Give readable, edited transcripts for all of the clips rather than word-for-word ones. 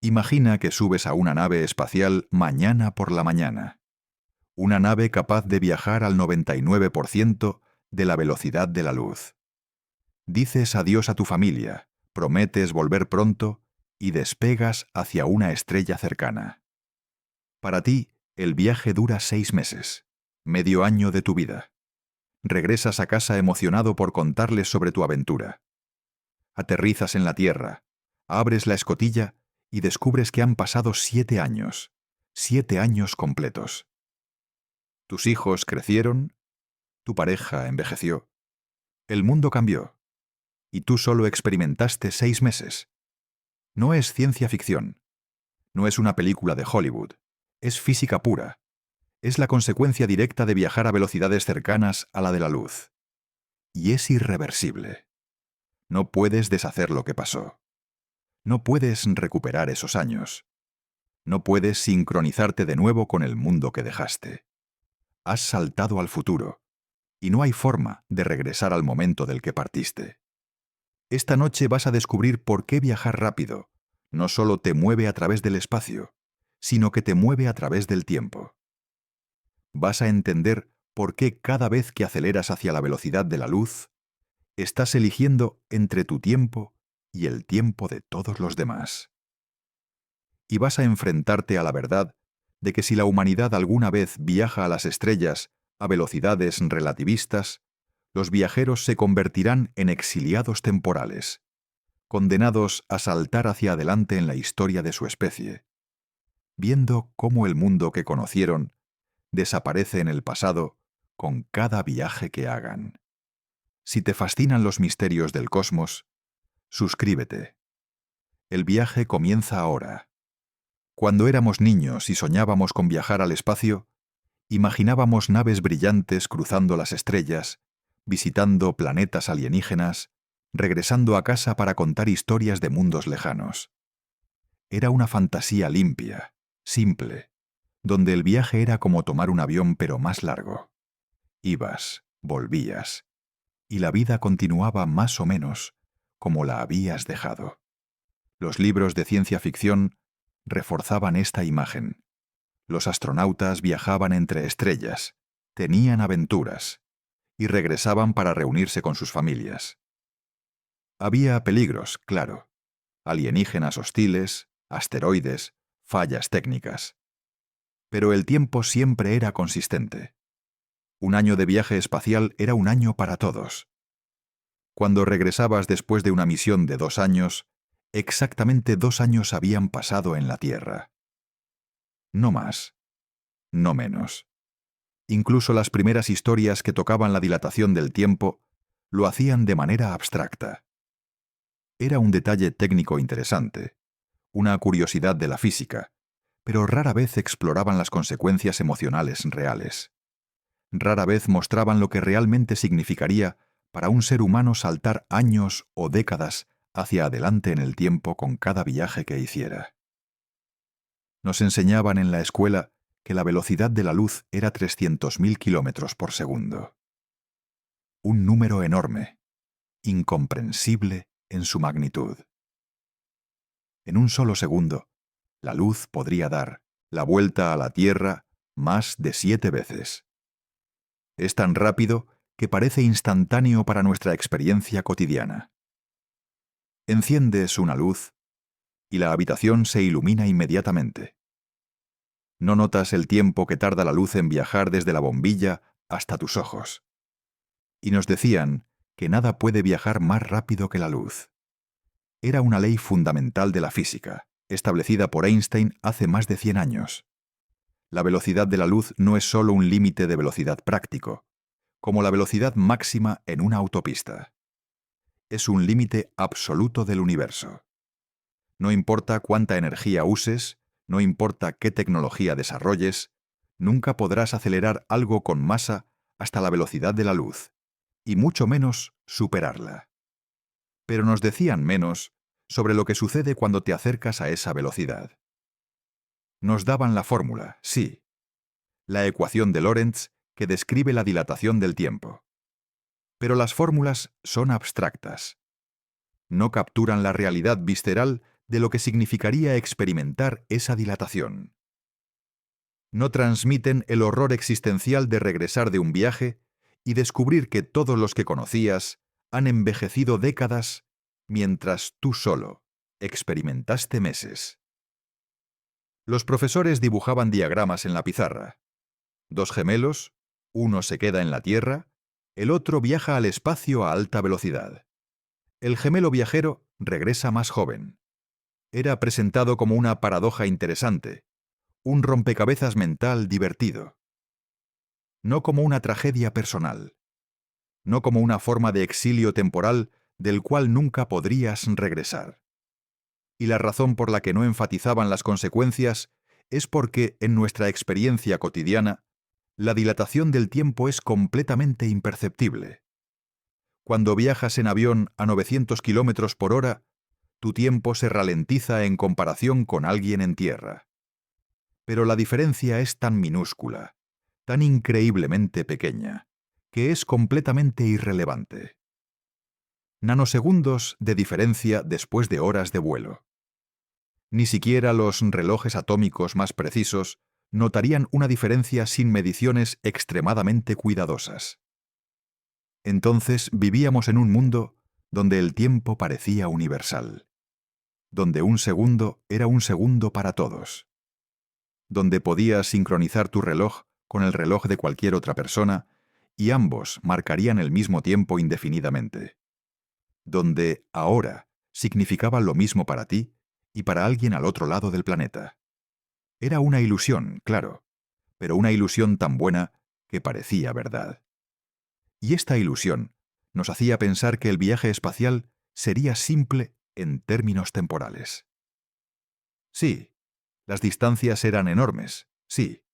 Imagina que subes a una nave espacial mañana por la mañana. Una nave capaz de viajar al 99% de la velocidad de la luz. Dices adiós a tu familia, prometes volver pronto y despegas hacia una estrella cercana. Para ti, el viaje dura 6 meses, medio año de tu vida. Regresas a casa emocionado por contarles sobre tu aventura. Aterrizas en la Tierra, abres la escotilla y descubres que han pasado 7 años, 7 años completos. Tus hijos crecieron, tu pareja envejeció, el mundo cambió, y tú solo experimentaste 6 meses. No es ciencia ficción, no es una película de Hollywood, es física pura. Es la consecuencia directa de viajar a velocidades cercanas a la de la luz. Y es irreversible. No puedes deshacer lo que pasó. No puedes recuperar esos años. No puedes sincronizarte de nuevo con el mundo que dejaste. Has saltado al futuro, y no hay forma de regresar al momento del que partiste. Esta noche vas a descubrir por qué viajar rápido no solo te mueve a través del espacio, sino que te mueve a través del tiempo. Vas a entender por qué cada vez que aceleras hacia la velocidad de la luz, estás eligiendo entre tu tiempo y el tiempo de todos los demás. Y vas a enfrentarte a la verdad de que si la humanidad alguna vez viaja a las estrellas a velocidades relativistas, los viajeros se convertirán en exiliados temporales, condenados a saltar hacia adelante en la historia de su especie, viendo cómo el mundo que conocieron desaparece en el pasado con cada viaje que hagan. Si te fascinan los misterios del cosmos, suscríbete. El viaje comienza ahora. Cuando éramos niños y soñábamos con viajar al espacio, imaginábamos naves brillantes cruzando las estrellas, visitando planetas alienígenas, regresando a casa para contar historias de mundos lejanos. Era una fantasía limpia, simple, donde el viaje era como tomar un avión pero más largo. Ibas, volvías, y la vida continuaba más o menos como la habías dejado. Los libros de ciencia ficción reforzaban esta imagen. Los astronautas viajaban entre estrellas, tenían aventuras, y regresaban para reunirse con sus familias. Había peligros, claro, alienígenas hostiles, asteroides, fallas técnicas. Pero el tiempo siempre era consistente. Un año de viaje espacial era un año para todos. Cuando regresabas después de una misión de 2 años, exactamente 2 años habían pasado en la Tierra. No más, no menos. Incluso las primeras historias que tocaban la dilatación del tiempo lo hacían de manera abstracta. Era un detalle técnico interesante, una curiosidad de la física, pero rara vez exploraban las consecuencias emocionales reales. Rara vez mostraban lo que realmente significaría para un ser humano saltar años o décadas hacia adelante en el tiempo con cada viaje que hiciera. Nos enseñaban en la escuela que la velocidad de la luz era 300.000 kilómetros por segundo. Un número enorme, incomprensible en su magnitud. En un solo segundo, la luz podría dar la vuelta a la Tierra más de 7 veces. Es tan rápido que parece instantáneo para nuestra experiencia cotidiana. Enciendes una luz y la habitación se ilumina inmediatamente. No notas el tiempo que tarda la luz en viajar desde la bombilla hasta tus ojos. Y nos decían que nada puede viajar más rápido que la luz. Era una ley fundamental de la física, establecida por Einstein hace más de 100 años. La velocidad de la luz no es solo un límite de velocidad práctico, como la velocidad máxima en una autopista. Es un límite absoluto del universo. No importa cuánta energía uses, no importa qué tecnología desarrolles, nunca podrás acelerar algo con masa hasta la velocidad de la luz, y mucho menos superarla. Pero nos decían menos sobre lo que sucede cuando te acercas a esa velocidad. Nos daban la fórmula, sí, la ecuación de Lorentz que describe la dilatación del tiempo. Pero las fórmulas son abstractas. No capturan la realidad visceral de lo que significaría experimentar esa dilatación. No transmiten el horror existencial de regresar de un viaje y descubrir que todos los que conocías han envejecido décadas mientras tú solo experimentaste meses. Los profesores dibujaban diagramas en la pizarra. Dos gemelos, uno se queda en la Tierra, el otro viaja al espacio a alta velocidad. El gemelo viajero regresa más joven. Era presentado como una paradoja interesante, un rompecabezas mental divertido. No como una tragedia personal. No como una forma de exilio temporal del cual nunca podrías regresar. Y la razón por la que no enfatizaban las consecuencias es porque, en nuestra experiencia cotidiana, la dilatación del tiempo es completamente imperceptible. Cuando viajas en avión a 900 km por hora, tu tiempo se ralentiza en comparación con alguien en tierra. Pero la diferencia es tan minúscula, tan increíblemente pequeña, que es completamente irrelevante. Nanosegundos de diferencia después de horas de vuelo. Ni siquiera los relojes atómicos más precisos notarían una diferencia sin mediciones extremadamente cuidadosas. Entonces vivíamos en un mundo donde el tiempo parecía universal, donde un segundo era un segundo para todos, donde podías sincronizar tu reloj con el reloj de cualquier otra persona y ambos marcarían el mismo tiempo indefinidamente, donde ahora significaba lo mismo para ti y para alguien al otro lado del planeta. Era una ilusión, claro, pero una ilusión tan buena que parecía verdad. Y esta ilusión nos hacía pensar que el viaje espacial sería simple en términos temporales. Sí, las distancias eran enormes, sí.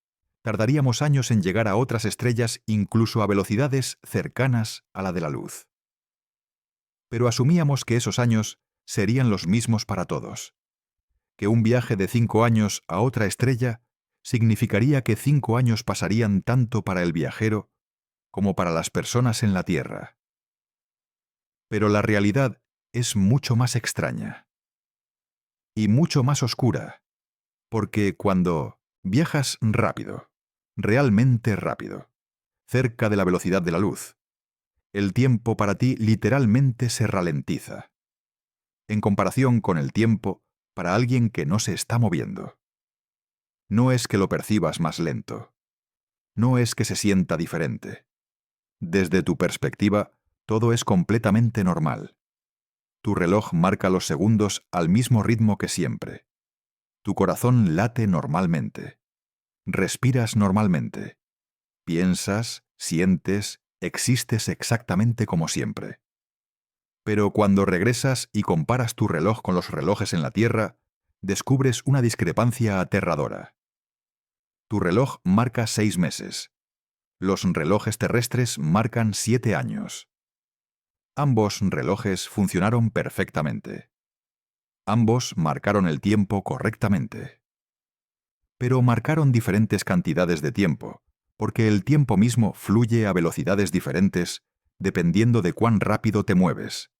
Tardaríamos años en llegar a otras estrellas incluso a velocidades cercanas a la de la luz. Pero asumíamos que esos años serían los mismos para todos, que un viaje de 5 años a otra estrella significaría que 5 años pasarían tanto para el viajero como para las personas en la Tierra. Pero la realidad es mucho más extraña y mucho más oscura, porque cuando viajas rápido, realmente rápido, cerca de la velocidad de la luz, el tiempo para ti literalmente se ralentiza, en comparación con el tiempo para alguien que no se está moviendo. No es que lo percibas más lento, no es que se sienta diferente. Desde tu perspectiva, todo es completamente normal. Tu reloj marca los segundos al mismo ritmo que siempre. Tu corazón late normalmente. Respiras normalmente. Piensas, sientes, existes exactamente como siempre. Pero cuando regresas y comparas tu reloj con los relojes en la Tierra, descubres una discrepancia aterradora. Tu reloj marca 6 meses. Los relojes terrestres marcan 7 años. Ambos relojes funcionaron perfectamente. Ambos marcaron el tiempo correctamente. Pero marcaron diferentes cantidades de tiempo, porque el tiempo mismo fluye a velocidades diferentes dependiendo de cuán rápido te mueves.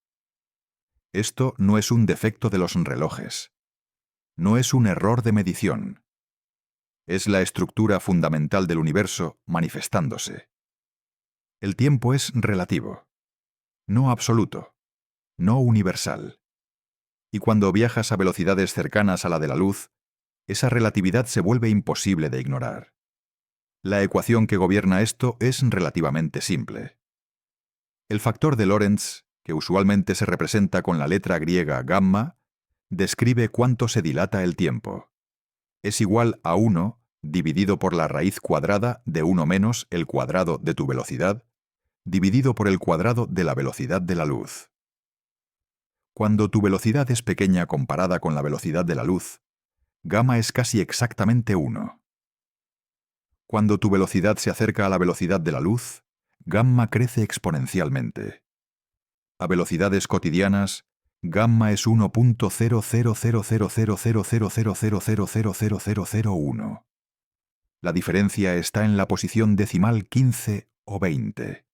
Esto no es un defecto de los relojes. No es un error de medición. Es la estructura fundamental del universo manifestándose. El tiempo es relativo, no absoluto, no universal. Y cuando viajas a velocidades cercanas a la de la luz, esa relatividad se vuelve imposible de ignorar. La ecuación que gobierna esto es relativamente simple. El factor de Lorentz, que usualmente se representa con la letra griega gamma, describe cuánto se dilata el tiempo. Es igual a 1 dividido por la raíz cuadrada de 1 menos el cuadrado de tu velocidad, dividido por el cuadrado de la velocidad de la luz. Cuando tu velocidad es pequeña comparada con la velocidad de la luz, gamma es casi exactamente 1. Cuando tu velocidad se acerca a la velocidad de la luz, gamma crece exponencialmente. A velocidades cotidianas, gamma es 1.0000000000000001. La diferencia está en la posición decimal 15 o 20.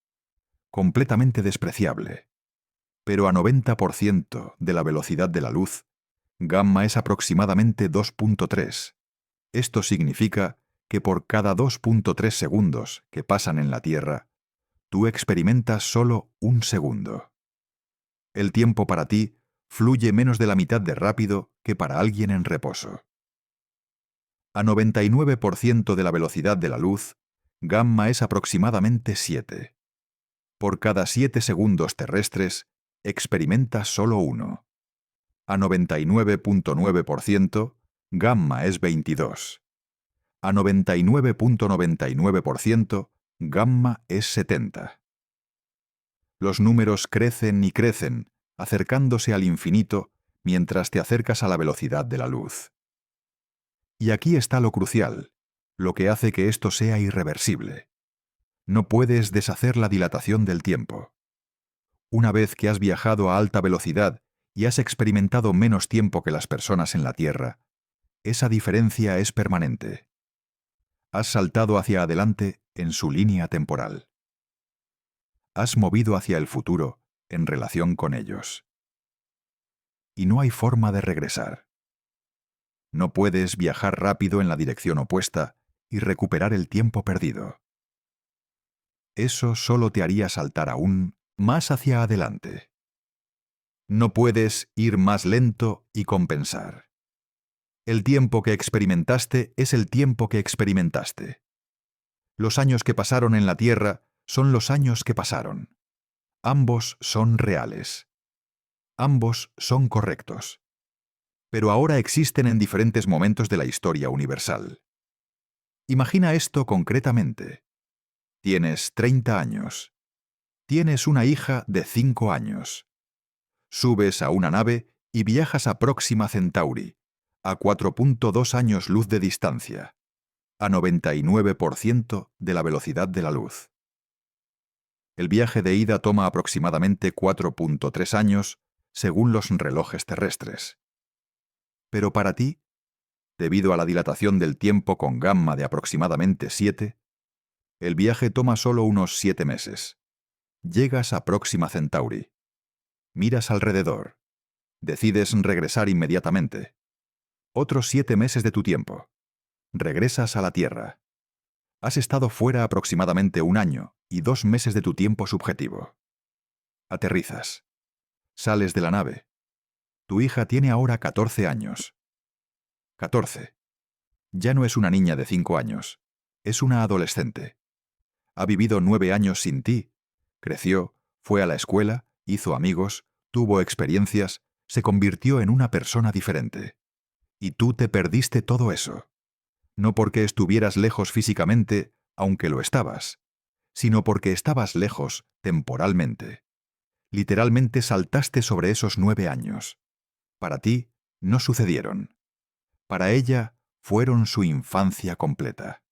Completamente despreciable. Pero a 90% de la velocidad de la luz, Gamma es aproximadamente 2.3. Esto significa que por cada 2.3 segundos que pasan en la Tierra, tú experimentas solo un segundo. El tiempo para ti fluye menos de la mitad de rápido que para alguien en reposo. A 99% de la velocidad de la luz, gamma es aproximadamente 7. Por cada 7 segundos terrestres, experimentas solo uno. A 99.9%, gamma es 22. A 99.99%, gamma es 70. Los números crecen y crecen, acercándose al infinito mientras te acercas a la velocidad de la luz. Y aquí está lo crucial, lo que hace que esto sea irreversible. No puedes deshacer la dilatación del tiempo. Una vez que has viajado a alta velocidad y has experimentado menos tiempo que las personas en la Tierra, esa diferencia es permanente. Has saltado hacia adelante en su línea temporal. Has movido hacia el futuro en relación con ellos. Y no hay forma de regresar. No puedes viajar rápido en la dirección opuesta y recuperar el tiempo perdido. Eso solo te haría saltar aún más hacia adelante. No puedes ir más lento y compensar. El tiempo que experimentaste es el tiempo que experimentaste. Los años que pasaron en la Tierra son los años que pasaron. Ambos son reales. Ambos son correctos. Pero ahora existen en diferentes momentos de la historia universal. Imagina esto concretamente. Tienes 30 años. Tienes una hija de 5 años. Subes a una nave y viajas a Próxima Centauri, a 4.2 años luz de distancia, a 99% de la velocidad de la luz. El viaje de ida toma aproximadamente 4.3 años, según los relojes terrestres. Pero para ti, debido a la dilatación del tiempo con gamma de aproximadamente 7, el viaje toma solo unos 7 meses. Llegas a Próxima Centauri. Miras alrededor. Decides regresar inmediatamente. Otros 7 meses de tu tiempo. Regresas a la Tierra. Has estado fuera aproximadamente 1 año y 2 meses de tu tiempo subjetivo. Aterrizas. Sales de la nave. Tu hija tiene ahora 14 años. 14. Ya no es una niña de 5 años. Es una adolescente. Ha vivido 9 años sin ti. Creció, fue a la escuela, hizo amigos, tuvo experiencias, se convirtió en una persona diferente. Y tú te perdiste todo eso. No porque estuvieras lejos físicamente, aunque lo estabas, sino porque estabas lejos temporalmente. Literalmente saltaste sobre esos 9 años. Para ti, no sucedieron. Para ella, fueron su infancia completa.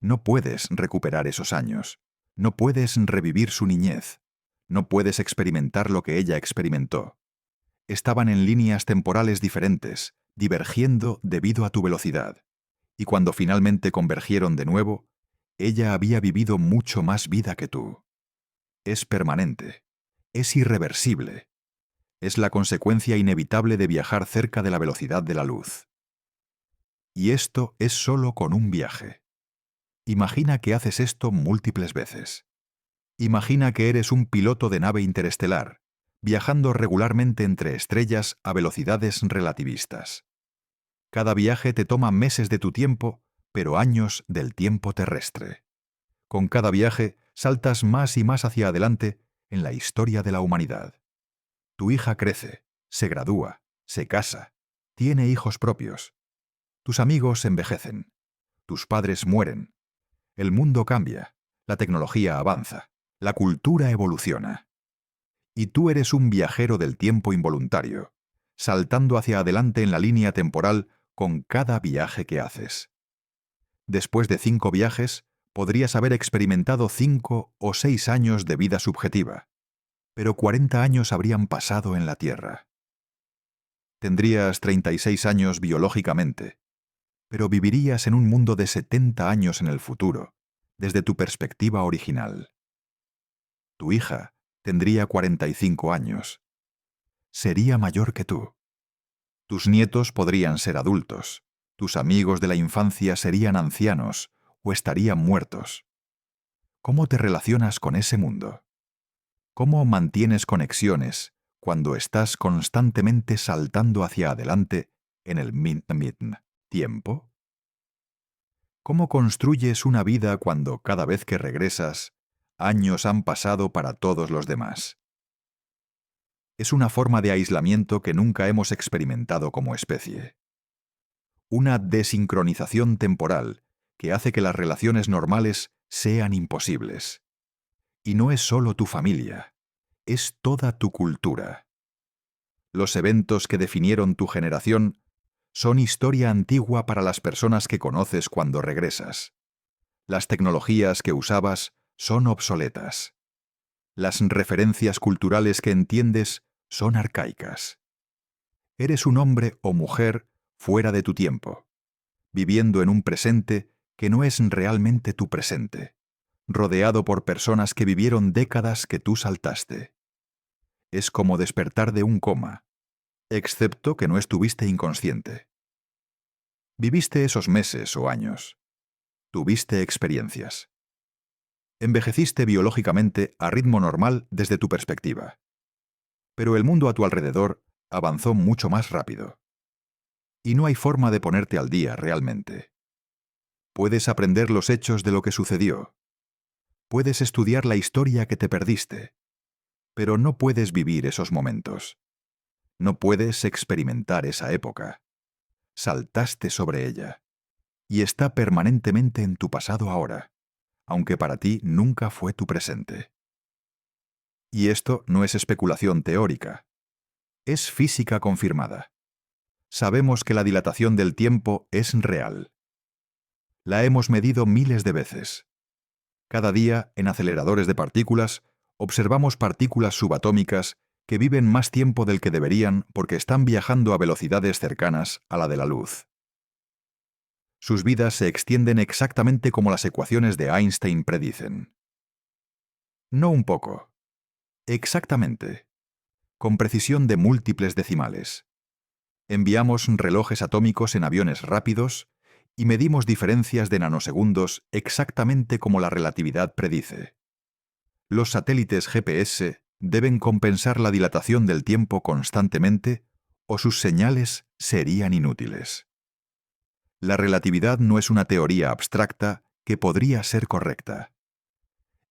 No puedes recuperar esos años. No puedes revivir su niñez. No puedes experimentar lo que ella experimentó. Estaban en líneas temporales diferentes, divergiendo debido a tu velocidad. Y cuando finalmente convergieron de nuevo, ella había vivido mucho más vida que tú. Es permanente. Es irreversible. Es la consecuencia inevitable de viajar cerca de la velocidad de la luz. Y esto es solo con un viaje. Imagina que haces esto múltiples veces. Imagina que eres un piloto de nave interestelar, viajando regularmente entre estrellas a velocidades relativistas. Cada viaje te toma meses de tu tiempo, pero años del tiempo terrestre. Con cada viaje saltas más y más hacia adelante en la historia de la humanidad. Tu hija crece, se gradúa, se casa, tiene hijos propios. Tus amigos envejecen. Tus padres mueren. El mundo cambia, la tecnología avanza, la cultura evoluciona. Y tú eres un viajero del tiempo involuntario, saltando hacia adelante en la línea temporal con cada viaje que haces. Después de 5 viajes, podrías haber experimentado 5 o 6 años de vida subjetiva, pero 40 años habrían pasado en la Tierra. Tendrías 36 años biológicamente, pero vivirías en un mundo de 70 años en el futuro, desde tu perspectiva original. Tu hija tendría 45 años. Sería mayor que tú. Tus nietos podrían ser adultos, tus amigos de la infancia serían ancianos o estarían muertos. ¿Cómo te relacionas con ese mundo? ¿Cómo mantienes conexiones cuando estás constantemente saltando hacia adelante en el tiempo? ¿Cómo construyes una vida cuando cada vez que regresas, años han pasado para todos los demás? Es una forma de aislamiento que nunca hemos experimentado como especie. Una desincronización temporal que hace que las relaciones normales sean imposibles. Y no es solo tu familia, es toda tu cultura. Los eventos que definieron tu generación son historia antigua para las personas que conoces cuando regresas. Las tecnologías que usabas son obsoletas. Las referencias culturales que entiendes son arcaicas. Eres un hombre o mujer fuera de tu tiempo, viviendo en un presente que no es realmente tu presente, rodeado por personas que vivieron décadas que tú saltaste. Es como despertar de un coma, excepto que no estuviste inconsciente. Viviste esos meses o años. Tuviste experiencias. Envejeciste biológicamente a ritmo normal desde tu perspectiva. Pero el mundo a tu alrededor avanzó mucho más rápido. Y no hay forma de ponerte al día realmente. Puedes aprender los hechos de lo que sucedió. Puedes estudiar la historia que te perdiste. Pero no puedes vivir esos momentos. No puedes experimentar esa época. Saltaste sobre ella. Y está permanentemente en tu pasado ahora, aunque para ti nunca fue tu presente. Y esto no es especulación teórica. Es física confirmada. Sabemos que la dilatación del tiempo es real. La hemos medido miles de veces. Cada día, en aceleradores de partículas, observamos partículas subatómicas que viven más tiempo del que deberían porque están viajando a velocidades cercanas a la de la luz. Sus vidas se extienden exactamente como las ecuaciones de Einstein predicen. No un poco. Exactamente. Con precisión de múltiples decimales. Enviamos relojes atómicos en aviones rápidos y medimos diferencias de nanosegundos exactamente como la relatividad predice. Los satélites GPS deben compensar la dilatación del tiempo constantemente o sus señales serían inútiles. La relatividad no es una teoría abstracta que podría ser correcta.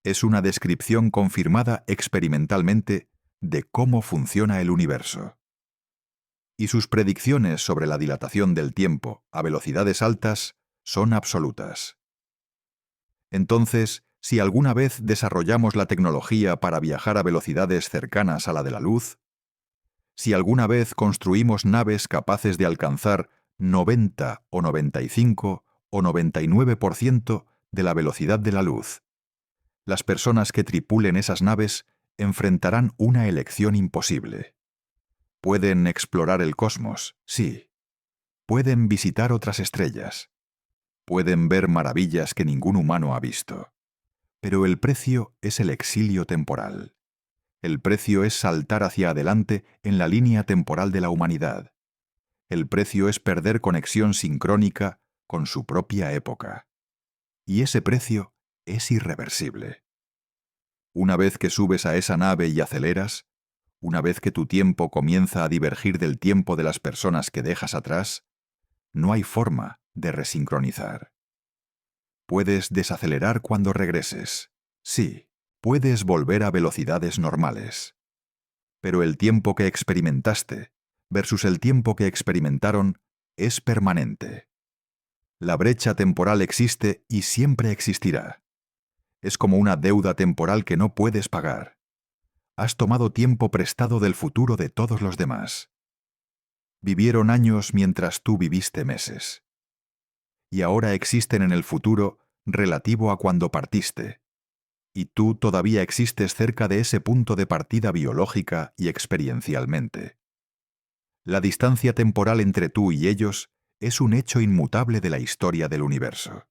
Es una descripción confirmada experimentalmente de cómo funciona el universo. Y sus predicciones sobre la dilatación del tiempo a velocidades altas son absolutas. Entonces, si alguna vez desarrollamos la tecnología para viajar a velocidades cercanas a la de la luz, si alguna vez construimos naves capaces de alcanzar 90 o 95 o 99% de la velocidad de la luz, las personas que tripulen esas naves enfrentarán una elección imposible. Pueden explorar el cosmos, sí. Pueden visitar otras estrellas. Pueden ver maravillas que ningún humano ha visto. Pero el precio es el exilio temporal. El precio es saltar hacia adelante en la línea temporal de la humanidad. El precio es perder conexión sincrónica con su propia época. Y ese precio es irreversible. Una vez que subes a esa nave y aceleras, una vez que tu tiempo comienza a divergir del tiempo de las personas que dejas atrás, no hay forma de resincronizar. Puedes desacelerar cuando regreses. Sí, puedes volver a velocidades normales. Pero el tiempo que experimentaste versus el tiempo que experimentaron es permanente. La brecha temporal existe y siempre existirá. Es como una deuda temporal que no puedes pagar. Has tomado tiempo prestado del futuro de todos los demás. Vivieron años mientras tú viviste meses. Y ahora existen en el futuro relativo a cuando partiste. Y tú todavía existes cerca de ese punto de partida biológica y experiencialmente. La distancia temporal entre tú y ellos es un hecho inmutable de la historia del universo.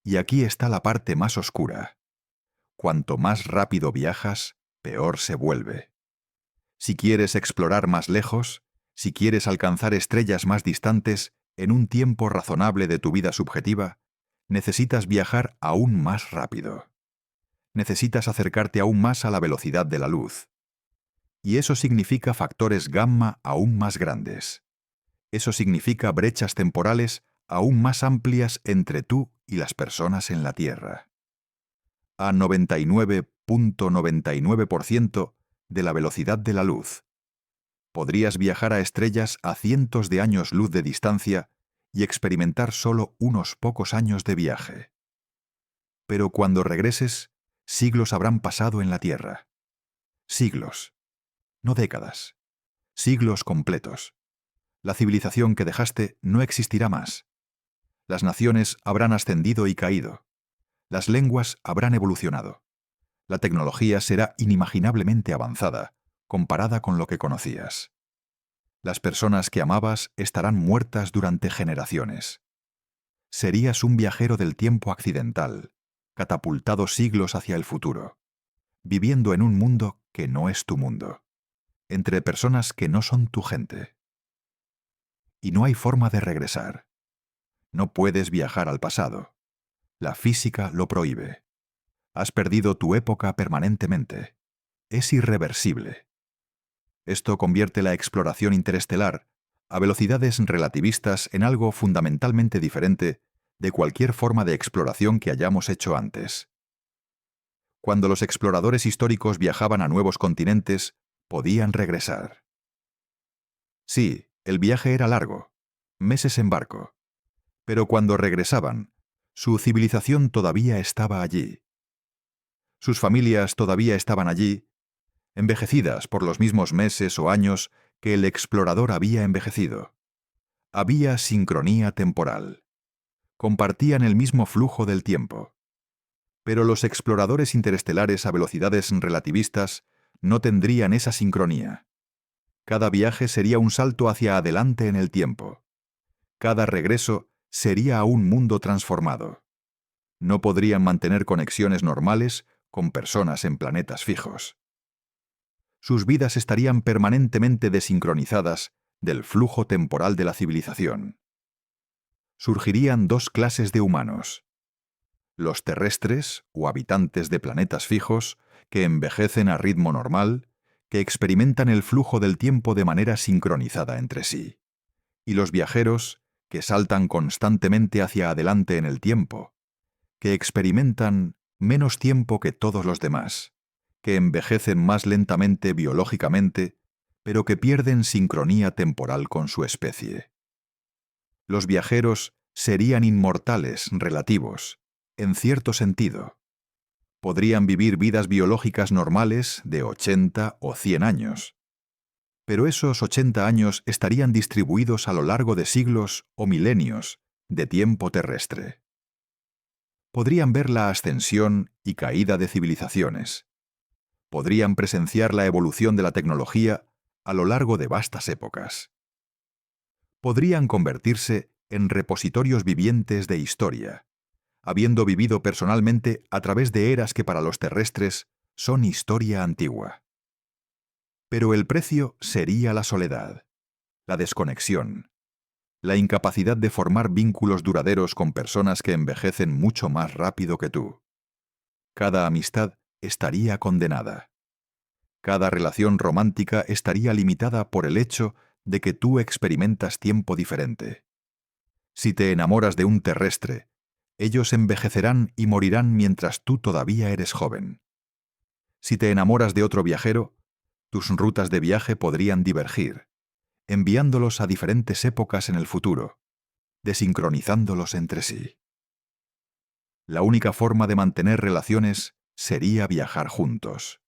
Y aquí está la parte más oscura. Cuanto más rápido viajas, peor se vuelve. Si quieres explorar más lejos, Si quieres alcanzar estrellas más distantes en un tiempo razonable de tu vida subjetiva, necesitas viajar aún más rápido. Necesitas acercarte aún más a la velocidad de la luz. Y eso significa factores gamma aún más grandes. Eso significa brechas temporales aún más amplias entre tú y las personas en la Tierra. A 99.99% de la velocidad de la luz. Podrías viajar a estrellas a cientos de años luz de distancia y experimentar solo unos pocos años de viaje. Pero cuando regreses, siglos habrán pasado en la Tierra. Siglos, no décadas. Siglos completos. La civilización que dejaste no existirá más. Las naciones habrán ascendido y caído. Las lenguas habrán evolucionado. La tecnología será inimaginablemente avanzada, comparada con lo que conocías. Las personas que amabas estarán muertas durante generaciones. Serías un viajero del tiempo accidental, catapultado siglos hacia el futuro, viviendo en un mundo que no es tu mundo, entre personas que no son tu gente. Y no hay forma de regresar. No puedes viajar al pasado. La física lo prohíbe. Has perdido tu época permanentemente. Es irreversible. Esto convierte la exploración interestelar a velocidades relativistas en algo fundamentalmente diferente de cualquier forma de exploración que hayamos hecho antes. Cuando los exploradores históricos viajaban a nuevos continentes, podían regresar. Sí, el viaje era largo, meses en barco, pero cuando regresaban, su civilización todavía estaba allí. Sus familias todavía estaban allí, envejecidas por los mismos meses o años que el explorador había envejecido. Había sincronía temporal. Compartían el mismo flujo del tiempo. Pero los exploradores interestelares a velocidades relativistas no tendrían esa sincronía. Cada viaje sería un salto hacia adelante en el tiempo. Cada regreso sería a un mundo transformado. No podrían mantener conexiones normales con personas en planetas fijos. Sus vidas estarían permanentemente desincronizadas del flujo temporal de la civilización. Surgirían dos clases de humanos: los terrestres o habitantes de planetas fijos que envejecen a ritmo normal, que experimentan el flujo del tiempo de manera sincronizada entre sí, y los viajeros que saltan constantemente hacia adelante en el tiempo, que experimentan menos tiempo que todos los demás, que envejecen más lentamente biológicamente, pero que pierden sincronía temporal con su especie. Los viajeros serían inmortales relativos, en cierto sentido. Podrían vivir vidas biológicas normales de 80 o 100 años. Pero esos 80 años estarían distribuidos a lo largo de siglos o milenios de tiempo terrestre. Podrían ver la ascensión y caída de civilizaciones. Podrían presenciar la evolución de la tecnología a lo largo de vastas épocas. Podrían convertirse en repositorios vivientes de historia, habiendo vivido personalmente a través de eras que para los terrestres son historia antigua. Pero el precio sería la soledad, la desconexión, la incapacidad de formar vínculos duraderos con personas que envejecen mucho más rápido que tú. Cada amistad estaría condenada. Cada relación romántica estaría limitada por el hecho de que tú experimentas tiempo diferente. Si te enamoras de un terrestre, ellos envejecerán y morirán mientras tú todavía eres joven. Si te enamoras de otro viajero, tus rutas de viaje podrían divergir, enviándolos a diferentes épocas en el futuro, desincronizándolos entre sí. La única forma de mantener relaciones sería viajar juntos.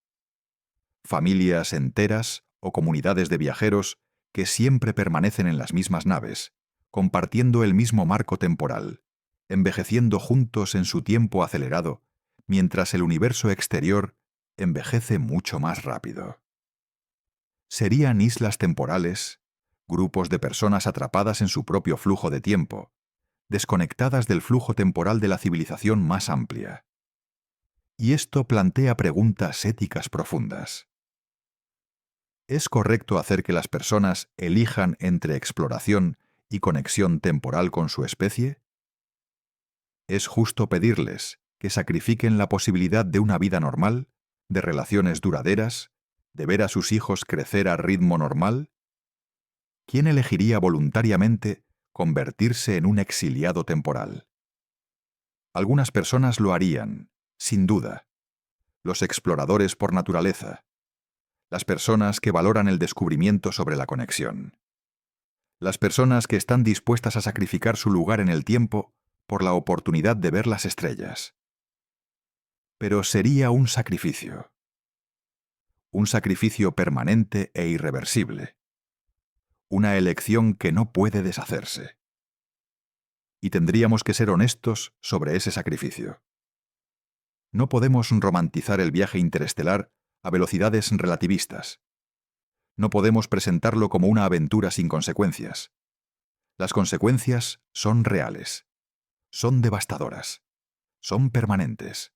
Familias enteras o comunidades de viajeros que siempre permanecen en las mismas naves, compartiendo el mismo marco temporal, envejeciendo juntos en su tiempo acelerado, mientras el universo exterior envejece mucho más rápido. Serían islas temporales, grupos de personas atrapadas en su propio flujo de tiempo, desconectadas del flujo temporal de la civilización más amplia. Y esto plantea preguntas éticas profundas. ¿Es correcto hacer que las personas elijan entre exploración y conexión temporal con su especie? ¿Es justo pedirles que sacrifiquen la posibilidad de una vida normal, de relaciones duraderas, de ver a sus hijos crecer a ritmo normal? ¿Quién elegiría voluntariamente convertirse en un exiliado temporal? Algunas personas lo harían, sin duda. Los exploradores por naturaleza. Las personas que valoran el descubrimiento sobre la conexión. Las personas que están dispuestas a sacrificar su lugar en el tiempo por la oportunidad de ver las estrellas. Pero sería un sacrificio permanente e irreversible, una elección que no puede deshacerse. Y tendríamos que ser honestos sobre ese sacrificio. No podemos romantizar el viaje interestelar a velocidades relativistas. No podemos presentarlo como una aventura sin consecuencias. Las consecuencias son reales, son devastadoras, son permanentes.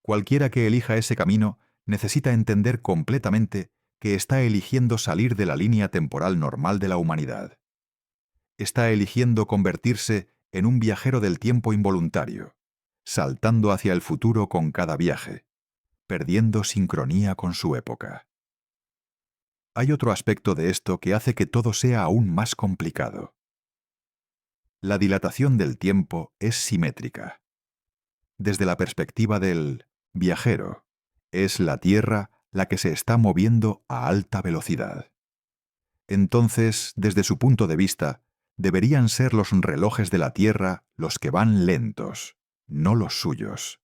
Cualquiera que elija ese camino necesita entender completamente que está eligiendo salir de la línea temporal normal de la humanidad. Está eligiendo convertirse en un viajero del tiempo involuntario, saltando hacia el futuro con cada viaje, perdiendo sincronía con su época. Hay otro aspecto de esto que hace que todo sea aún más complicado. La dilatación del tiempo es simétrica. Desde la perspectiva del viajero, es la Tierra la que se está moviendo a alta velocidad. Entonces, desde su punto de vista, deberían ser los relojes de la Tierra los que van lentos, no los suyos.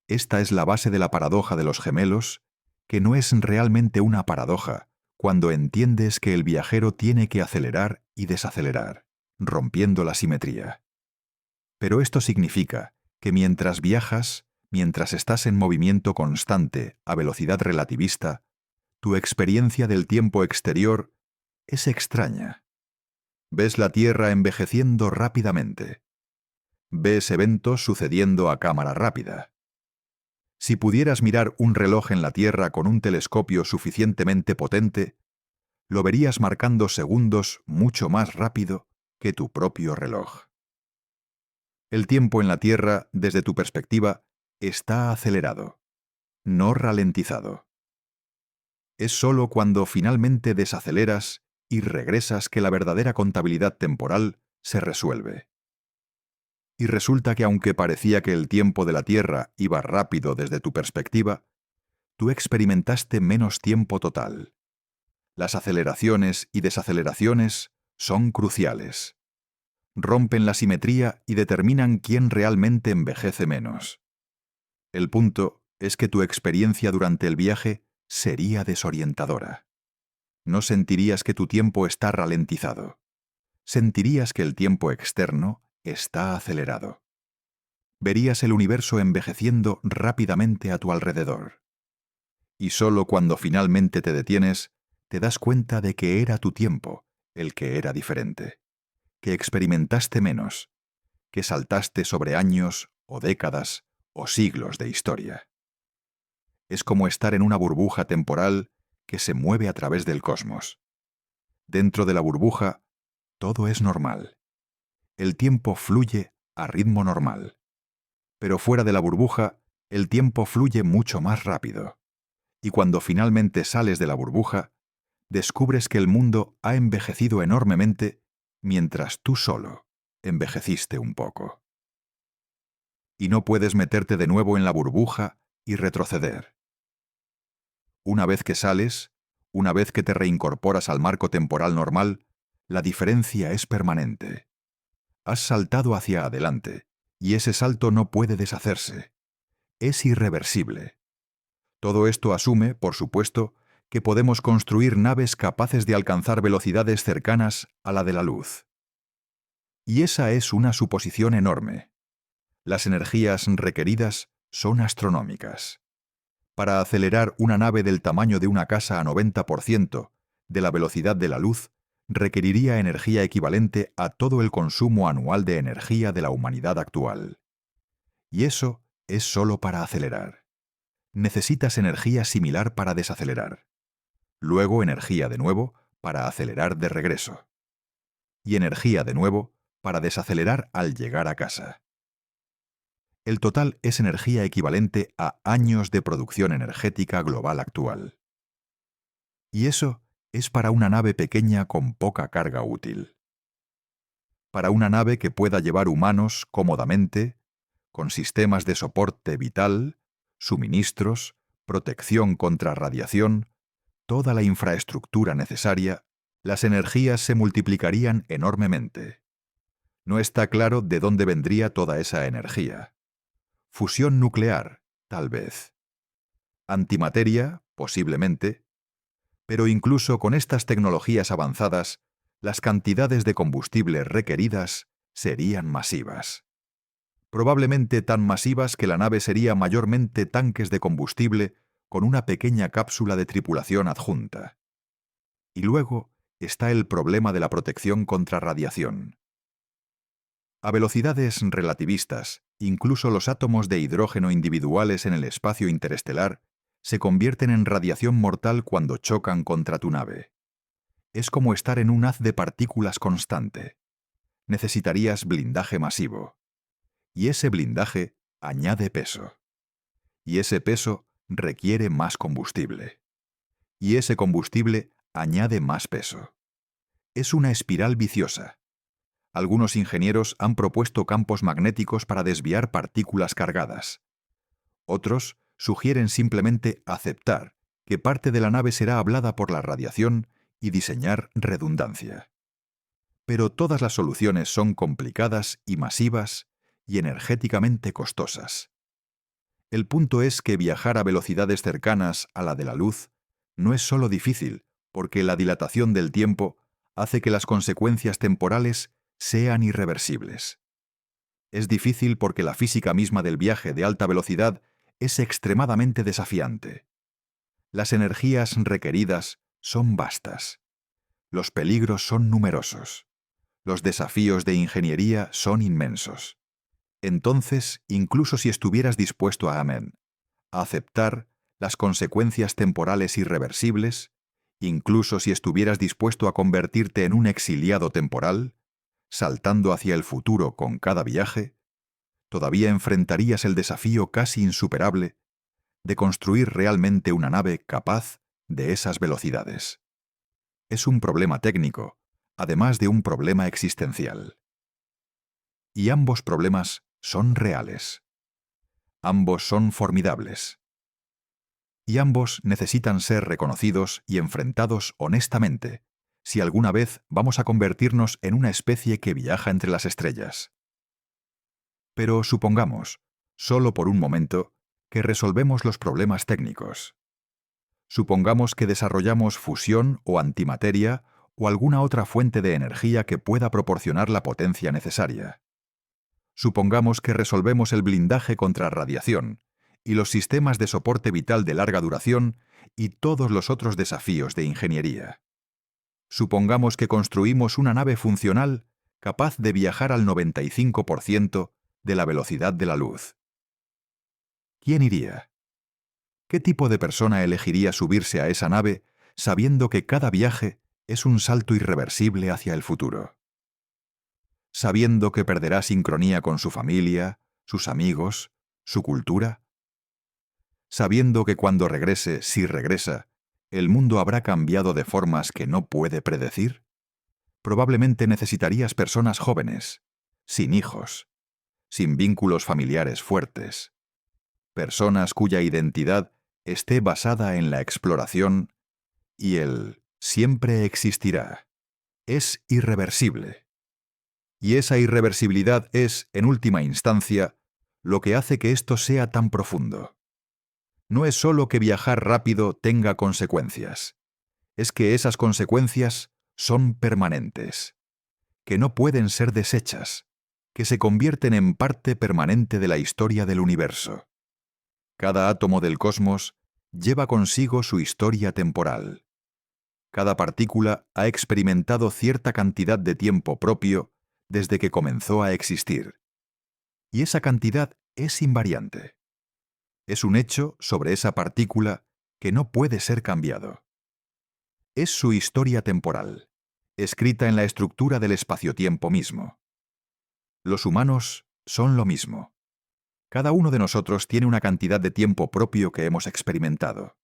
Esta es la base de la paradoja de los gemelos, que no es realmente una paradoja cuando entiendes que el viajero tiene que acelerar y desacelerar, rompiendo la simetría. Pero esto significa que mientras viajas, mientras estás en movimiento constante a velocidad relativista, tu experiencia del tiempo exterior es extraña. Ves la Tierra envejeciendo rápidamente. Ves eventos sucediendo a cámara rápida. Si pudieras mirar un reloj en la Tierra con un telescopio suficientemente potente, lo verías marcando segundos mucho más rápido que tu propio reloj. El tiempo en la Tierra, desde tu perspectiva, está acelerado, no ralentizado. Es sólo cuando finalmente desaceleras y regresas que la verdadera contabilidad temporal se resuelve. Y resulta que aunque parecía que el tiempo de la Tierra iba rápido desde tu perspectiva, tú experimentaste menos tiempo total. Las aceleraciones y desaceleraciones son cruciales. Rompen la simetría y determinan quién realmente envejece menos. El punto es que tu experiencia durante el viaje sería desorientadora. No sentirías que tu tiempo está ralentizado. Sentirías que el tiempo externo está acelerado. Verías el universo envejeciendo rápidamente a tu alrededor. Y solo cuando finalmente te detienes, te das cuenta de que era tu tiempo el que era diferente, que experimentaste menos, que saltaste sobre años o décadas o siglos de historia. Es como estar en una burbuja temporal que se mueve a través del cosmos. Dentro de la burbuja, todo es normal. El tiempo fluye a ritmo normal. Pero fuera de la burbuja, el tiempo fluye mucho más rápido. Y cuando finalmente sales de la burbuja, descubres que el mundo ha envejecido enormemente mientras tú solo envejeciste un poco. Y no puedes meterte de nuevo en la burbuja y retroceder. Una vez que sales, una vez que te reincorporas al marco temporal normal, la diferencia es permanente. Has saltado hacia adelante, y ese salto no puede deshacerse. Es irreversible. Todo esto asume, por supuesto, que podemos construir naves capaces de alcanzar velocidades cercanas a la de la luz. Y esa es una suposición enorme. Las energías requeridas son astronómicas. Para acelerar una nave del tamaño de una casa a 90% de la velocidad de la luz, requeriría energía equivalente a todo el consumo anual de energía de la humanidad actual. Y eso es solo para acelerar. Necesitas energía similar para desacelerar. luego energía de nuevo para acelerar de regreso, y energía de nuevo para desacelerar al llegar a casa. El total es energía equivalente a años de producción energética global actual. Y eso es para una nave pequeña con poca carga útil. Para una nave que pueda llevar humanos cómodamente, con sistemas de soporte vital, suministros, protección contra radiación, toda la infraestructura necesaria, las energías se multiplicarían enormemente. No está claro de dónde vendría toda esa energía. Fusión nuclear, tal vez. Antimateria, posiblemente. Pero incluso con estas tecnologías avanzadas, las cantidades de combustible requeridas serían masivas. Probablemente tan masivas que la nave sería mayormente tanques de combustible con una pequeña cápsula de tripulación adjunta. Y luego está el problema de la protección contra radiación. A velocidades relativistas, incluso los átomos de hidrógeno individuales en el espacio interestelar se convierten en radiación mortal cuando chocan contra tu nave. Es como estar en un haz de partículas constante. Necesitarías blindaje masivo. Y ese blindaje añade peso. Y ese peso requiere más combustible. Y ese combustible añade más peso. Es una espiral viciosa. Algunos ingenieros han propuesto campos magnéticos para desviar partículas cargadas. Otros sugieren simplemente aceptar que parte de la nave será hablada por la radiación y diseñar redundancia. Pero todas las soluciones son complicadas y masivas y energéticamente costosas. El punto es que viajar a velocidades cercanas a la de la luz no es solo difícil, porque la dilatación del tiempo hace que las consecuencias temporales sean irreversibles. Es difícil porque la física misma del viaje de alta velocidad es extremadamente desafiante. Las energías requeridas son vastas. Los peligros son numerosos. Los desafíos de ingeniería son inmensos. Entonces, incluso si estuvieras dispuesto a aceptar las consecuencias temporales irreversibles, incluso si estuvieras dispuesto a convertirte en un exiliado temporal, saltando hacia el futuro con cada viaje, todavía enfrentarías el desafío casi insuperable de construir realmente una nave capaz de esas velocidades. Es un problema técnico, además de un problema existencial. Y ambos problemas son reales. Ambos son formidables. Y ambos necesitan ser reconocidos y enfrentados honestamente, si alguna vez vamos a convertirnos en una especie que viaja entre las estrellas. Pero supongamos, solo por un momento, que resolvemos los problemas técnicos. Supongamos que desarrollamos fusión o antimateria o alguna otra fuente de energía que pueda proporcionar la potencia necesaria. Supongamos que resolvemos el blindaje contra radiación y los sistemas de soporte vital de larga duración y todos los otros desafíos de ingeniería. Supongamos que construimos una nave funcional capaz de viajar al 95% de la velocidad de la luz. ¿Quién iría? ¿Qué tipo de persona elegiría subirse a esa nave sabiendo que cada viaje es un salto irreversible hacia el futuro? Sabiendo que perderá sincronía con su familia, sus amigos, su cultura. Sabiendo que cuando regrese, si regresa, el mundo habrá cambiado de formas que no puede predecir. Probablemente necesitarías personas jóvenes, sin hijos, sin vínculos familiares fuertes, personas cuya identidad esté basada en la exploración y el siempre existirá. Es irreversible. Y esa irreversibilidad es, en última instancia, lo que hace que esto sea tan profundo. No es solo que viajar rápido tenga consecuencias, es que esas consecuencias son permanentes, que no pueden ser deshechas, que se convierten en parte permanente de la historia del universo. Cada átomo del cosmos lleva consigo su historia temporal. Cada partícula ha experimentado cierta cantidad de tiempo propio desde que comenzó a existir. Y esa cantidad es invariante. Es un hecho sobre esa partícula que no puede ser cambiado. Es su historia temporal, escrita en la estructura del espacio-tiempo mismo. Los humanos son lo mismo. Cada uno de nosotros tiene una cantidad de tiempo propio que hemos experimentado.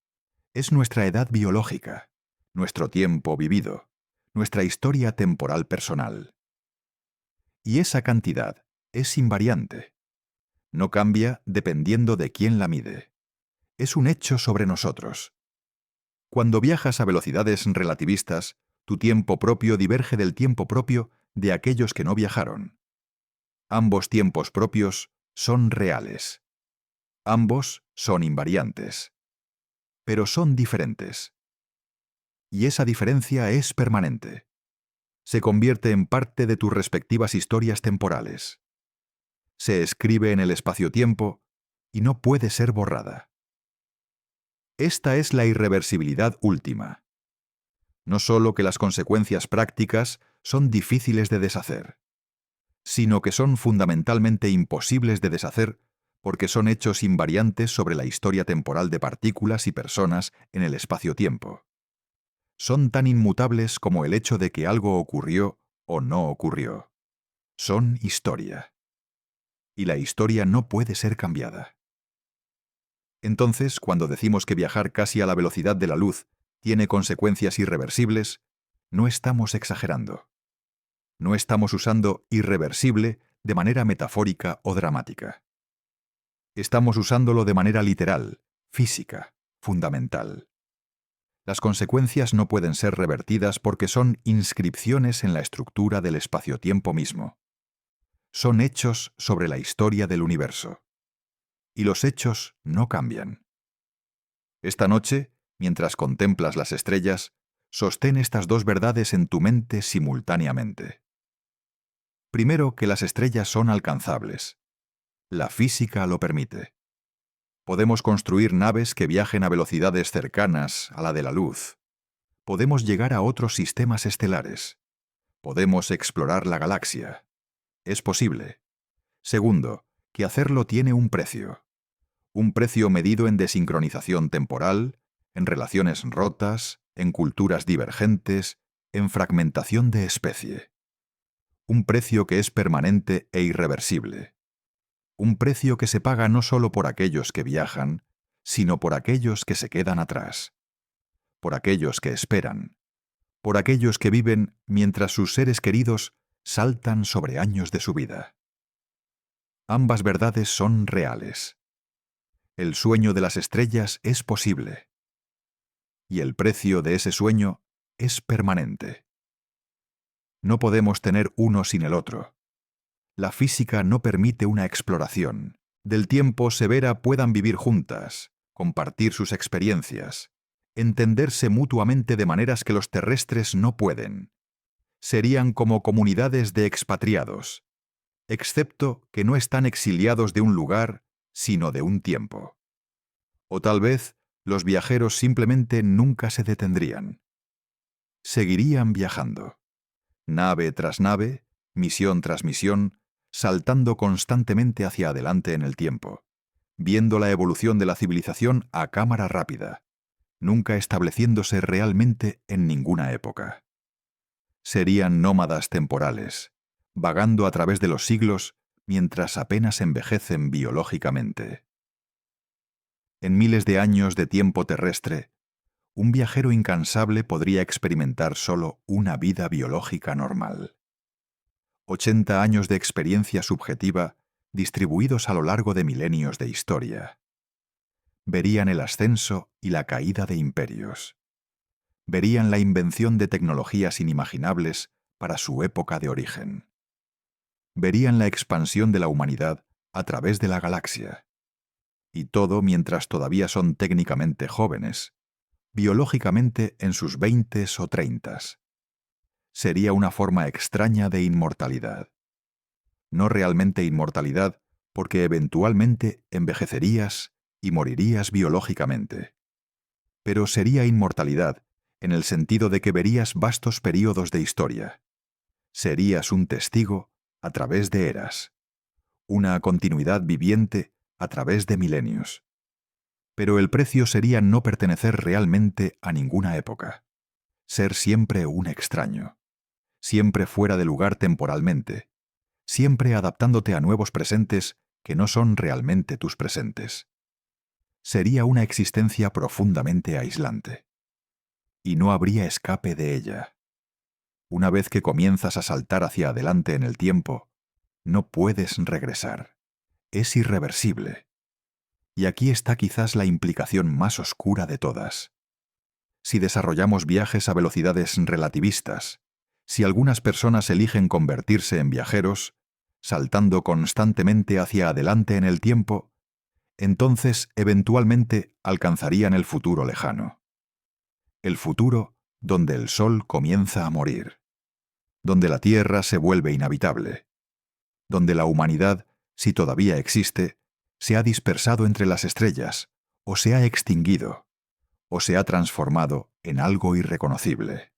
Es nuestra edad biológica, nuestro tiempo vivido, nuestra historia temporal personal. Y esa cantidad es invariante. No cambia dependiendo de quién la mide. Es un hecho sobre nosotros. Cuando viajas a velocidades relativistas, tu tiempo propio diverge del tiempo propio de aquellos que no viajaron. Ambos tiempos propios son reales. Ambos son invariantes. Pero son diferentes. Y esa diferencia es permanente. Se convierte en parte de tus respectivas historias temporales. Se escribe en el espacio-tiempo y no puede ser borrada. Esta es la irreversibilidad última. No solo que las consecuencias prácticas son difíciles de deshacer, sino que son fundamentalmente imposibles de deshacer porque son hechos invariantes sobre la historia temporal de partículas y personas en el espacio-tiempo. Son tan inmutables como el hecho de que algo ocurrió o no ocurrió. Son historia. Y la historia no puede ser cambiada. Entonces, cuando decimos que viajar casi a la velocidad de la luz tiene consecuencias irreversibles, no estamos exagerando. No estamos usando irreversible de manera metafórica o dramática. Estamos usándolo de manera literal, física, fundamental. Las consecuencias no pueden ser revertidas porque son inscripciones en la estructura del espacio-tiempo mismo. Son hechos sobre la historia del universo. Y los hechos no cambian. Esta noche, mientras contemplas las estrellas, sostén estas dos verdades en tu mente simultáneamente. Primero, que las estrellas son alcanzables. La física lo permite. Podemos construir naves que viajen a velocidades cercanas a la de la luz. Podemos llegar a otros sistemas estelares. Podemos explorar la galaxia. Es posible. Segundo, que hacerlo tiene un precio. Un precio medido en desincronización temporal, en relaciones rotas, en culturas divergentes, en fragmentación de especie. Un precio que es permanente e irreversible. Un precio que se paga no solo por aquellos que viajan, sino por aquellos que se quedan atrás. Por aquellos que esperan. Por aquellos que viven mientras sus seres queridos saltan sobre años de su vida. Ambas verdades son reales. El sueño de las estrellas es posible. Y el precio de ese sueño es permanente. No podemos tener uno sin el otro. La física no permite una exploración. Del tiempo severa puedan vivir juntas, compartir sus experiencias, entenderse mutuamente de maneras que los terrestres no pueden. Serían como comunidades de expatriados, excepto que no están exiliados de un lugar, sino de un tiempo. O tal vez los viajeros simplemente nunca se detendrían. Seguirían viajando. Nave tras nave, misión tras misión, saltando constantemente hacia adelante en el tiempo, viendo la evolución de la civilización a cámara rápida, nunca estableciéndose realmente en ninguna época. Serían nómadas temporales, vagando a través de los siglos mientras apenas envejecen biológicamente. En miles de años de tiempo terrestre, un viajero incansable podría experimentar solo una vida biológica normal. 80 años de experiencia subjetiva distribuidos a lo largo de milenios de historia. Verían el ascenso y la caída de imperios. Verían la invención de tecnologías inimaginables para su época de origen. Verían la expansión de la humanidad a través de la galaxia. Y todo mientras todavía son técnicamente jóvenes, biológicamente en sus 20s o 30s. Sería una forma extraña de inmortalidad. No realmente inmortalidad, porque eventualmente envejecerías y morirías biológicamente. Pero sería inmortalidad en el sentido de que verías vastos períodos de historia. Serías un testigo a través de eras. Una continuidad viviente a través de milenios. Pero el precio sería no pertenecer realmente a ninguna época. ser siempre un extraño, siempre fuera de lugar temporalmente, siempre adaptándote a nuevos presentes que no son realmente tus presentes. Sería una existencia profundamente aislante. Y no habría escape de ella. Una vez que comienzas a saltar hacia adelante en el tiempo, no puedes regresar. Es irreversible. Y aquí está quizás la implicación más oscura de todas. Si desarrollamos viajes a velocidades relativistas, si algunas personas eligen convertirse en viajeros, saltando constantemente hacia adelante en el tiempo, entonces eventualmente alcanzarían el futuro lejano. El futuro donde el sol comienza a morir, donde la tierra se vuelve inhabitable, donde la humanidad, si todavía existe, se ha dispersado entre las estrellas, o se ha extinguido, o se ha transformado en algo irreconocible.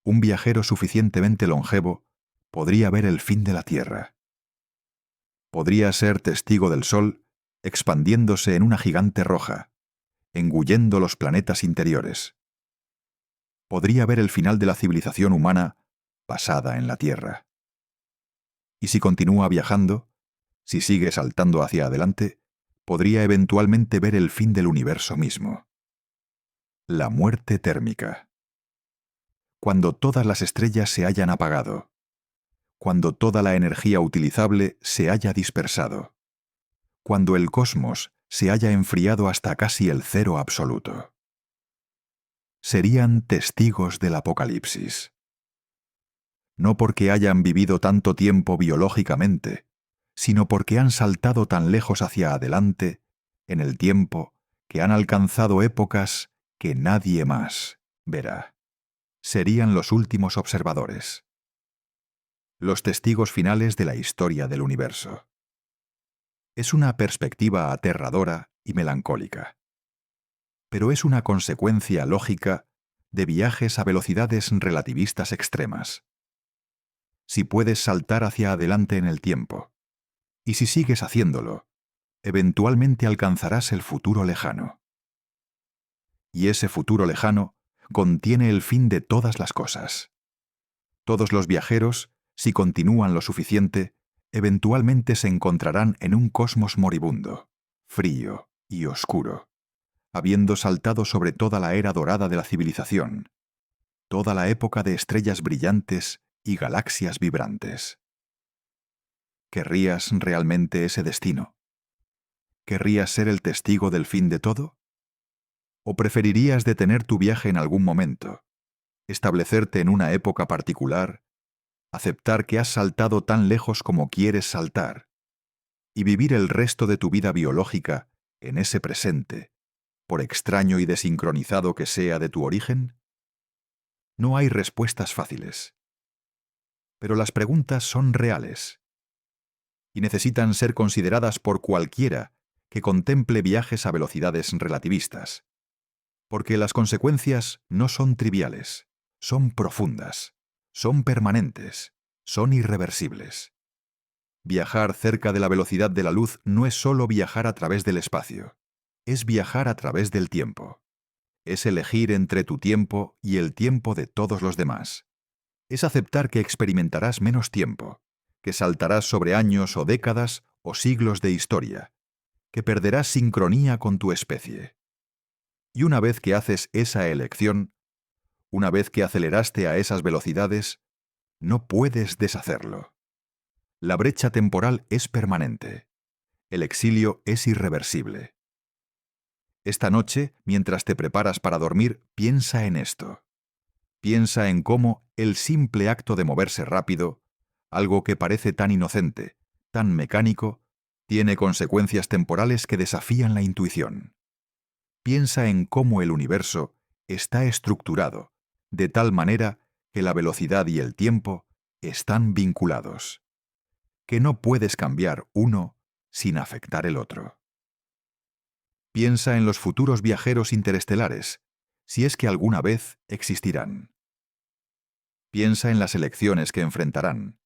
Un viajero suficientemente longevo podría ver el fin de la Tierra. Podría ser testigo del Sol expandiéndose en una gigante roja, engullendo los planetas interiores. Podría ver el final de la civilización humana basada en la Tierra. Y si continúa viajando, si sigue saltando hacia adelante, podría eventualmente ver el fin del universo mismo. La muerte térmica. Cuando todas las estrellas se hayan apagado, cuando toda la energía utilizable se haya dispersado, cuando el cosmos se haya enfriado hasta casi el cero absoluto. Serían testigos del apocalipsis. No porque hayan vivido tanto tiempo biológicamente, sino porque han saltado tan lejos hacia adelante, en el tiempo, que han alcanzado épocas que nadie más verá. Serían los últimos observadores, los testigos finales de la historia del universo. Es una perspectiva aterradora y melancólica, pero es una consecuencia lógica de viajes a velocidades relativistas extremas. Si puedes saltar hacia adelante en el tiempo, y si sigues haciéndolo, eventualmente alcanzarás el futuro lejano. Y ese futuro lejano contiene el fin de todas las cosas. Todos los viajeros, si continúan lo suficiente, eventualmente se encontrarán en un cosmos moribundo, frío y oscuro, habiendo saltado sobre toda la era dorada de la civilización, toda la época de estrellas brillantes y galaxias vibrantes. ¿Querrías realmente ese destino? ¿Querrías ser el testigo del fin de todo? ¿O preferirías detener tu viaje en algún momento, establecerte en una época particular, aceptar que has saltado tan lejos como quieres saltar, y vivir el resto de tu vida biológica en ese presente, por extraño y desincronizado que sea de tu origen? No hay respuestas fáciles. Pero las preguntas son reales, y necesitan ser consideradas por cualquiera que contemple viajes a velocidades relativistas, porque las consecuencias no son triviales, son profundas, son permanentes, son irreversibles. Viajar cerca de la velocidad de la luz no es solo viajar a través del espacio, es viajar a través del tiempo. Es elegir entre tu tiempo y el tiempo de todos los demás. Es aceptar que experimentarás menos tiempo, que saltarás sobre años o décadas o siglos de historia, que perderás sincronía con tu especie. Y una vez que haces esa elección, una vez que aceleraste a esas velocidades, no puedes deshacerlo. La brecha temporal es permanente. El exilio es irreversible. Esta noche, mientras te preparas para dormir, piensa en esto. Piensa en cómo el simple acto de moverse rápido, algo que parece tan inocente, tan mecánico, tiene consecuencias temporales que desafían la intuición. Piensa en cómo el universo está estructurado, de tal manera que la velocidad y el tiempo están vinculados, que no puedes cambiar uno sin afectar el otro. Piensa en los futuros viajeros interestelares, si es que alguna vez existirán. Piensa en las elecciones que enfrentarán.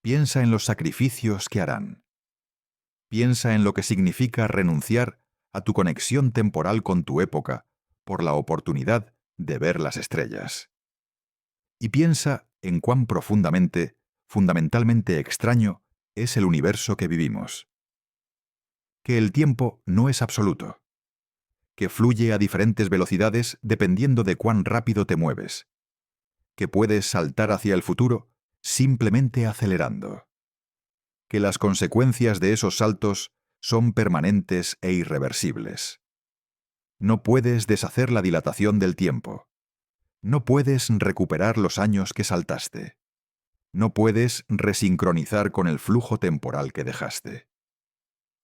Piensa en los sacrificios que harán. Piensa en lo que significa renunciar a tu conexión temporal con tu época por la oportunidad de ver las estrellas. Y piensa en cuán fundamentalmente extraño es el universo que vivimos. Que el tiempo no es absoluto. Que fluye a diferentes velocidades dependiendo de cuán rápido te mueves. Que puedes saltar hacia el futuro simplemente acelerando. Que las consecuencias de esos saltos son permanentes e irreversibles. No puedes deshacer la dilatación del tiempo. No puedes recuperar los años que saltaste. No puedes resincronizar con el flujo temporal que dejaste.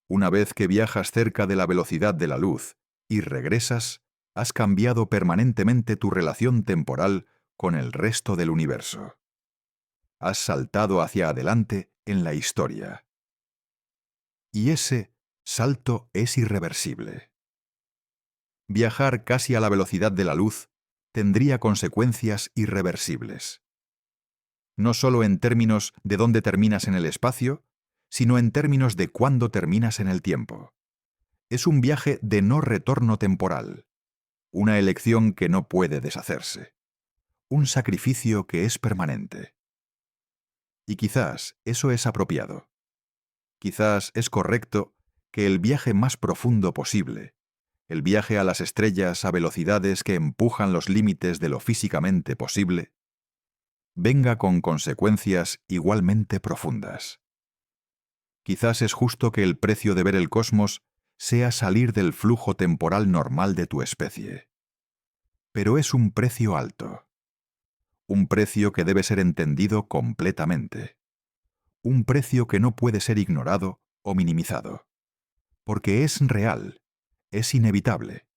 Una vez que viajas cerca de la velocidad de la luz y regresas, has cambiado permanentemente tu relación temporal con el resto del universo. Has saltado hacia adelante en la historia. Y ese salto es irreversible. Viajar casi a la velocidad de la luz tendría consecuencias irreversibles. No solo en términos de dónde terminas en el espacio, sino en términos de cuándo terminas en el tiempo. Es un viaje de no retorno temporal, una elección que no puede deshacerse, un sacrificio que es permanente. Y quizás eso es apropiado. Quizás es correcto que el viaje más profundo posible, el viaje a las estrellas a velocidades que empujan los límites de lo físicamente posible, venga con consecuencias igualmente profundas. Quizás es justo que el precio de ver el cosmos sea salir del flujo temporal normal de tu especie. Pero es un precio alto. Un precio que debe ser entendido completamente. Un precio que no puede ser ignorado o minimizado. Porque es real, es inevitable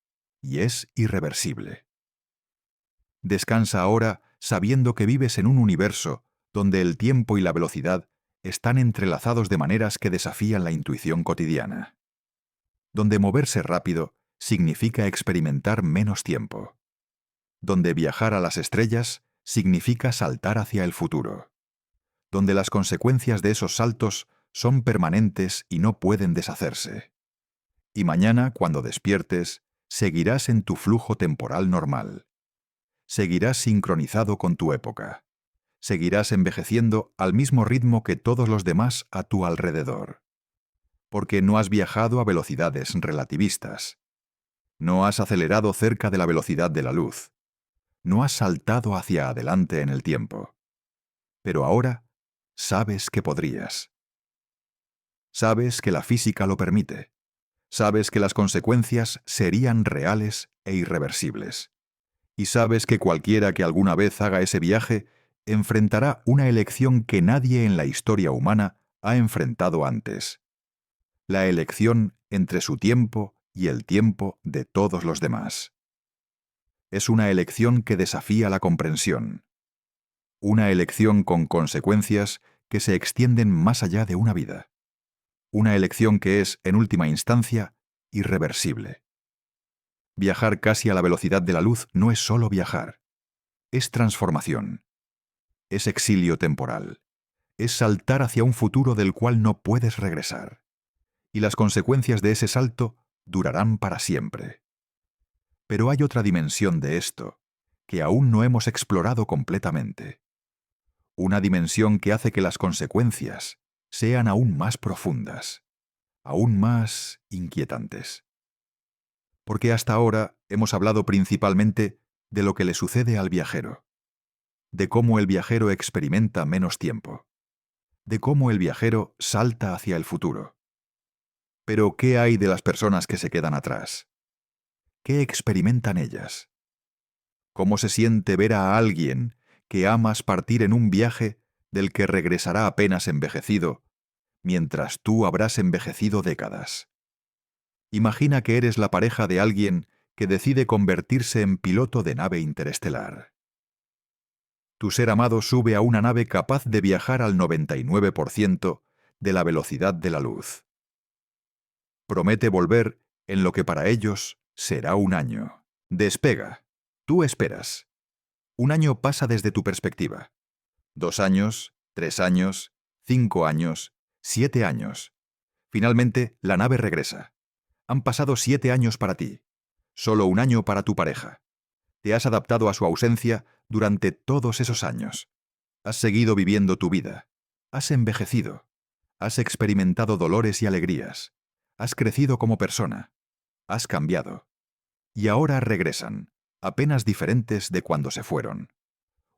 y es irreversible. Descansa ahora sabiendo que vives en un universo donde el tiempo y la velocidad están entrelazados de maneras que desafían la intuición cotidiana. Donde moverse rápido significa experimentar menos tiempo. Donde viajar a las estrellas significa saltar hacia el futuro. Donde las consecuencias de esos saltos son permanentes y no pueden deshacerse. Y mañana, cuando despiertes, seguirás en tu flujo temporal normal. Seguirás sincronizado con tu época. Seguirás envejeciendo al mismo ritmo que todos los demás a tu alrededor. Porque no has viajado a velocidades relativistas. No has acelerado cerca de la velocidad de la luz. No has saltado hacia adelante en el tiempo. Pero ahora sabes que podrías. Sabes que la física lo permite. Sabes que las consecuencias serían reales e irreversibles. Y sabes que cualquiera que alguna vez haga ese viaje enfrentará una elección que nadie en la historia humana ha enfrentado antes. La elección entre su tiempo y el tiempo de todos los demás. Es una elección que desafía la comprensión. Una elección con consecuencias que se extienden más allá de una vida. Una elección que es, en última instancia, irreversible. Viajar casi a la velocidad de la luz no es solo viajar. Es transformación. Es exilio temporal. Es saltar hacia un futuro del cual no puedes regresar. Y las consecuencias de ese salto durarán para siempre. Pero hay otra dimensión de esto, que aún no hemos explorado completamente. Una dimensión que hace que las consecuencias sean aún más profundas, aún más inquietantes. Porque hasta ahora hemos hablado principalmente de lo que le sucede al viajero, de cómo el viajero experimenta menos tiempo, de cómo el viajero salta hacia el futuro. Pero ¿qué hay de las personas que se quedan atrás? ¿Qué experimentan ellas? ¿Cómo se siente ver a alguien que amas partir en un viaje del que regresará apenas envejecido, mientras tú habrás envejecido décadas? Imagina que eres la pareja de alguien que decide convertirse en piloto de nave interestelar. Tu ser amado sube a una nave capaz de viajar al 99% de la velocidad de la luz. Promete volver en lo que para ellos será un año. Despega. Tú esperas. Un año pasa desde tu perspectiva. 2 años, 3 años, 5 años, 7 años. Finalmente, la nave regresa. Han pasado 7 años para ti. Solo un año para tu pareja. Te has adaptado a su ausencia durante todos esos años. Has seguido viviendo tu vida. Has envejecido. Has experimentado dolores y alegrías. Has crecido como persona. Has cambiado. Y ahora regresan, apenas diferentes de cuando se fueron.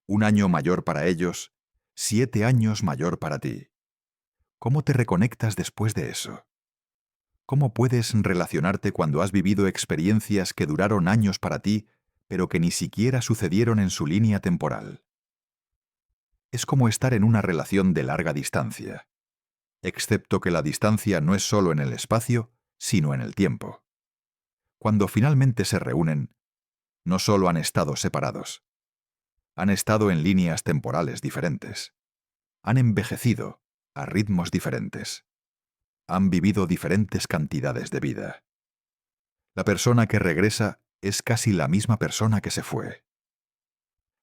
1 año mayor para ellos, 7 años mayor para ti. ¿Cómo te reconectas después de eso? ¿Cómo puedes relacionarte cuando has vivido experiencias que duraron años para ti, pero que ni siquiera sucedieron en su línea temporal? Es como estar en una relación de larga distancia, excepto que la distancia no es solo en el espacio, sino en el tiempo. Cuando finalmente se reúnen, no solo han estado separados, han estado en líneas temporales diferentes. Han envejecido a ritmos diferentes. Han vivido diferentes cantidades de vida. La persona que regresa es casi la misma persona que se fue.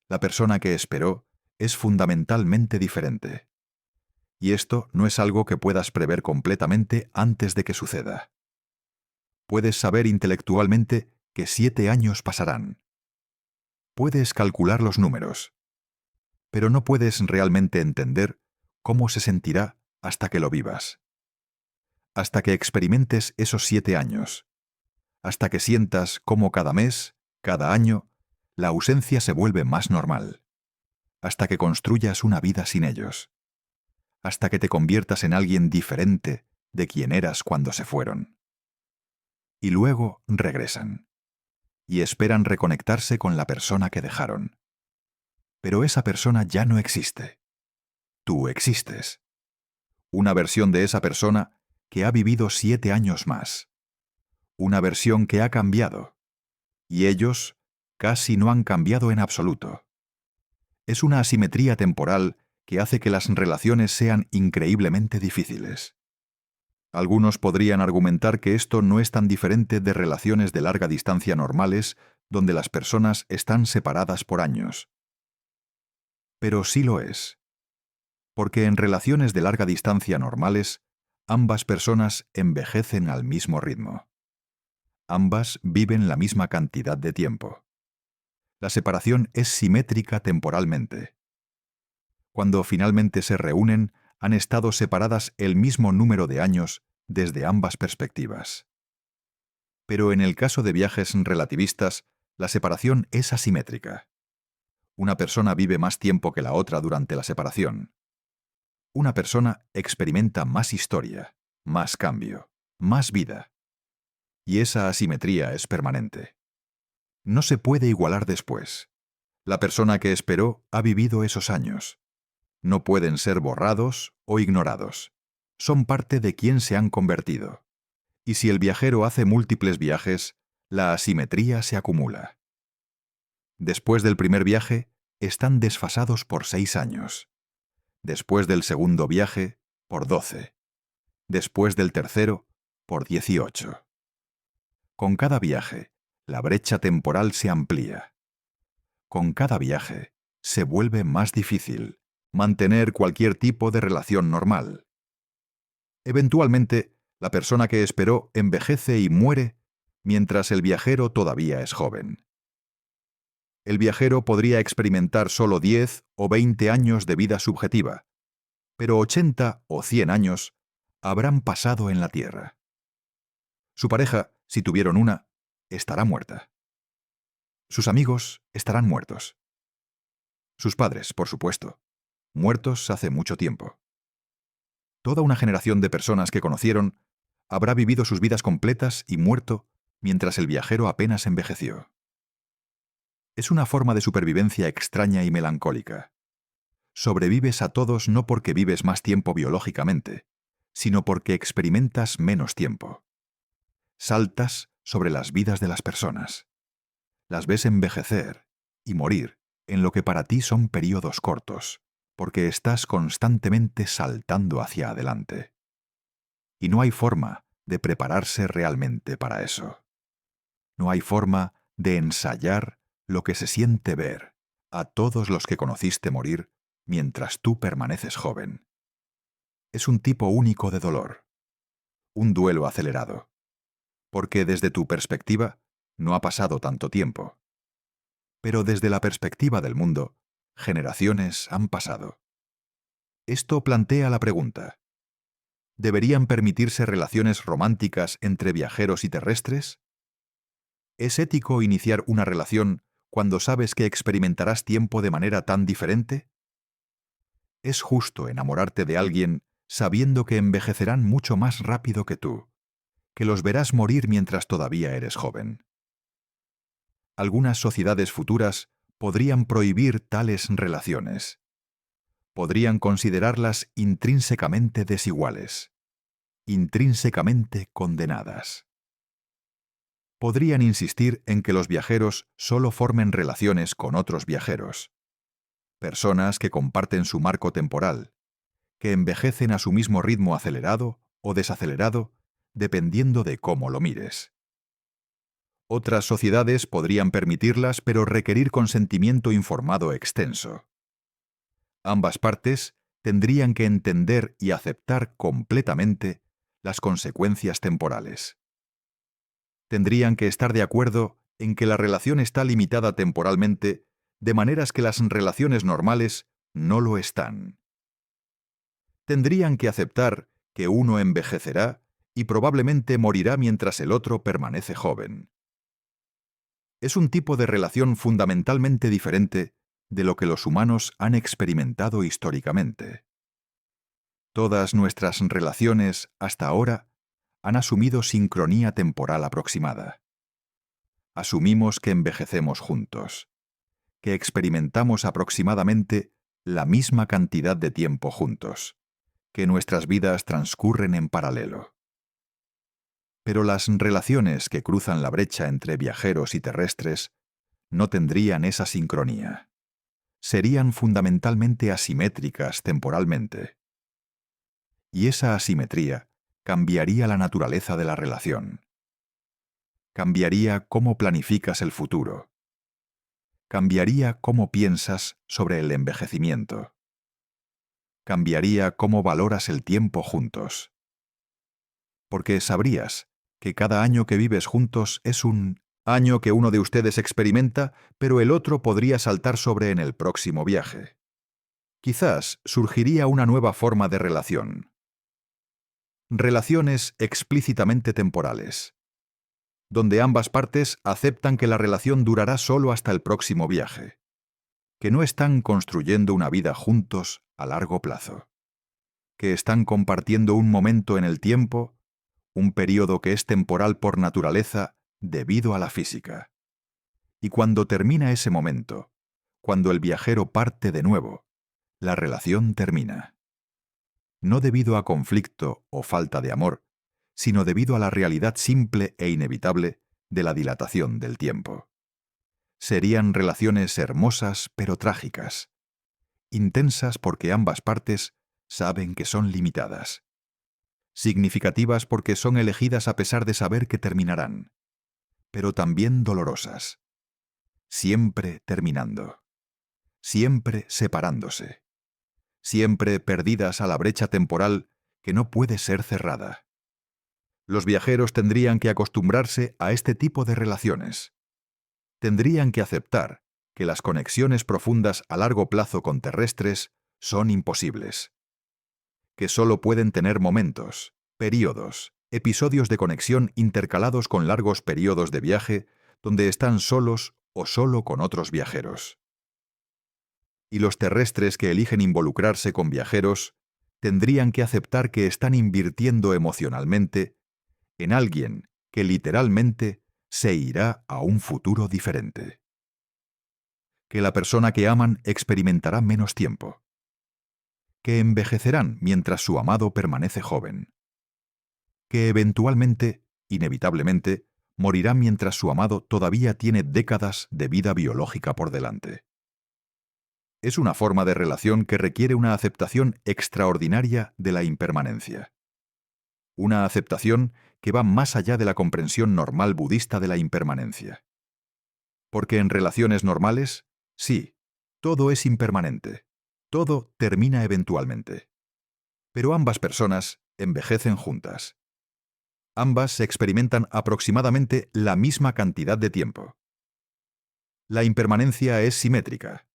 La persona que esperó es fundamentalmente diferente. Y esto no es algo que puedas prever completamente antes de que suceda. Puedes saber intelectualmente que 7 años pasarán. Puedes calcular los números, pero no puedes realmente entender cómo se sentirá hasta que lo vivas. Hasta que experimentes esos 7 años. Hasta que sientas cómo cada mes, cada año, la ausencia se vuelve más normal. Hasta que construyas una vida sin ellos. Hasta que te conviertas en alguien diferente de quien eras cuando se fueron. Y luego regresan. Y esperan reconectarse con la persona que dejaron. Pero esa persona ya no existe. Tú existes. Una versión de esa persona que ha vivido 7 años más. Una versión que ha cambiado. Y ellos casi no han cambiado en absoluto. Es una asimetría temporal que hace que las relaciones sean increíblemente difíciles. Algunos podrían argumentar que esto no es tan diferente de relaciones de larga distancia normales, donde las personas están separadas por años. Pero sí lo es. Porque en relaciones de larga distancia normales, ambas personas envejecen al mismo ritmo. Ambas viven la misma cantidad de tiempo. La separación es simétrica temporalmente. Cuando finalmente se reúnen, han estado separadas el mismo número de años desde ambas perspectivas. Pero en el caso de viajes relativistas, la separación es asimétrica. Una persona vive más tiempo que la otra durante la separación. Una persona experimenta más historia, más cambio, más vida. Y esa asimetría es permanente. No se puede igualar después. La persona que esperó ha vivido esos años. No pueden ser borrados o ignorados. Son parte de quien se han convertido. Y si el viajero hace múltiples viajes, la asimetría se acumula. Después del primer viaje, están desfasados por 6 años. Después del segundo viaje, por 12. Después del tercero, por 18. Con cada viaje, la brecha temporal se amplía. Con cada viaje, se vuelve más difícil mantener cualquier tipo de relación normal. Eventualmente, la persona que esperó envejece y muere mientras el viajero todavía es joven. El viajero podría experimentar solo 10 o 20 años de vida subjetiva, pero 80 o 100 años habrán pasado en la Tierra. Su pareja, si tuvieron una, estará muerta. Sus amigos estarán muertos. Sus padres, por supuesto, muertos hace mucho tiempo. Toda una generación de personas que conocieron habrá vivido sus vidas completas y muerto mientras el viajero apenas envejeció. Es una forma de supervivencia extraña y melancólica. Sobrevives a todos no porque vives más tiempo biológicamente, sino porque experimentas menos tiempo. Saltas sobre las vidas de las personas. Las ves envejecer y morir en lo que para ti son periodos cortos, porque estás constantemente saltando hacia adelante. Y no hay forma de prepararse realmente para eso. No hay forma de ensayar lo que se siente ver a todos los que conociste morir mientras tú permaneces joven. Es un tipo único de dolor. Un duelo acelerado. Porque desde tu perspectiva no ha pasado tanto tiempo. Pero desde la perspectiva del mundo, generaciones han pasado. Esto plantea la pregunta: ¿deberían permitirse relaciones románticas entre viajeros y terrestres? ¿Es ético iniciar una relación cuando sabes que experimentarás tiempo de manera tan diferente? ¿Es justo enamorarte de alguien sabiendo que envejecerán mucho más rápido que tú, que los verás morir mientras todavía eres joven? Algunas sociedades futuras podrían prohibir tales relaciones. Podrían considerarlas intrínsecamente desiguales, intrínsecamente condenadas. Podrían insistir en que los viajeros solo formen relaciones con otros viajeros, personas que comparten su marco temporal, que envejecen a su mismo ritmo acelerado o desacelerado, dependiendo de cómo lo mires. Otras sociedades podrían permitirlas, pero requerir consentimiento informado extenso. Ambas partes tendrían que entender y aceptar completamente las consecuencias temporales. Tendrían que estar de acuerdo en que la relación está limitada temporalmente, de maneras que las relaciones normales no lo están. Tendrían que aceptar que uno envejecerá y probablemente morirá mientras el otro permanece joven. Es un tipo de relación fundamentalmente diferente de lo que los humanos han experimentado históricamente. Todas nuestras relaciones hasta ahora han asumido sincronía temporal aproximada. Asumimos que envejecemos juntos, que experimentamos aproximadamente la misma cantidad de tiempo juntos, que nuestras vidas transcurren en paralelo. Pero las relaciones que cruzan la brecha entre viajeros y terrestres no tendrían esa sincronía. Serían fundamentalmente asimétricas temporalmente. Y esa asimetría cambiaría la naturaleza de la relación. Cambiaría cómo planificas el futuro. Cambiaría cómo piensas sobre el envejecimiento. Cambiaría cómo valoras el tiempo juntos. Porque sabrías que cada año que vives juntos es un año que uno de ustedes experimenta, pero el otro podría saltar sobre en el próximo viaje. Quizás surgiría una nueva forma de relación. Relaciones explícitamente temporales, donde ambas partes aceptan que la relación durará solo hasta el próximo viaje, que no están construyendo una vida juntos a largo plazo, que están compartiendo un momento en el tiempo, un período que es temporal por naturaleza debido a la física. Y cuando termina ese momento, cuando el viajero parte de nuevo, la relación termina. No debido a conflicto o falta de amor, sino debido a la realidad simple e inevitable de la dilatación del tiempo. Serían relaciones hermosas pero trágicas, intensas porque ambas partes saben que son limitadas, significativas porque son elegidas a pesar de saber que terminarán, pero también dolorosas, siempre terminando, siempre separándose, siempre perdidas a la brecha temporal que no puede ser cerrada. Los viajeros tendrían que acostumbrarse a este tipo de relaciones. Tendrían que aceptar que las conexiones profundas a largo plazo con terrestres son imposibles, que solo pueden tener momentos, períodos, episodios de conexión intercalados con largos períodos de viaje donde están solos o solo con otros viajeros. Y los terrestres que eligen involucrarse con viajeros tendrían que aceptar que están invirtiendo emocionalmente en alguien que literalmente se irá a un futuro diferente. Que la persona que aman experimentará menos tiempo. Que envejecerán mientras su amado permanece joven. Que eventualmente, inevitablemente, morirá mientras su amado todavía tiene décadas de vida biológica por delante. Es una forma de relación que requiere una aceptación extraordinaria de la impermanencia. Una aceptación que va más allá de la comprensión normal budista de la impermanencia. Porque en relaciones normales, sí, todo es impermanente, todo termina eventualmente. Pero ambas personas envejecen juntas. Ambas experimentan aproximadamente la misma cantidad de tiempo. La impermanencia es simétrica.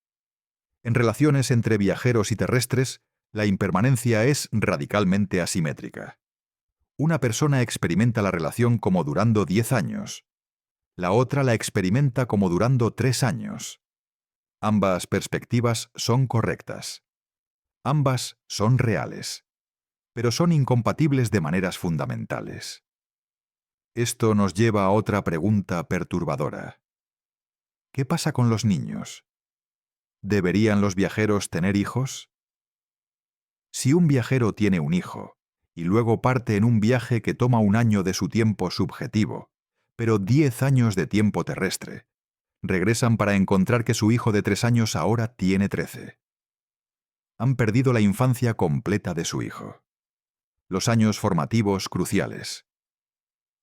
En relaciones entre viajeros y terrestres, la impermanencia es radicalmente asimétrica. Una persona experimenta la relación como durando 10 años. La otra la experimenta como durando 3 años. Ambas perspectivas son correctas. Ambas son reales, pero son incompatibles de maneras fundamentales. Esto nos lleva a otra pregunta perturbadora. ¿Qué pasa con los niños? ¿Deberían los viajeros tener hijos? Si un viajero tiene un hijo, y luego parte en un viaje que toma un año de su tiempo subjetivo, pero 10 años de tiempo terrestre, regresan para encontrar que su hijo de 3 años ahora tiene 13. Han perdido la infancia completa de su hijo. Los años formativos cruciales.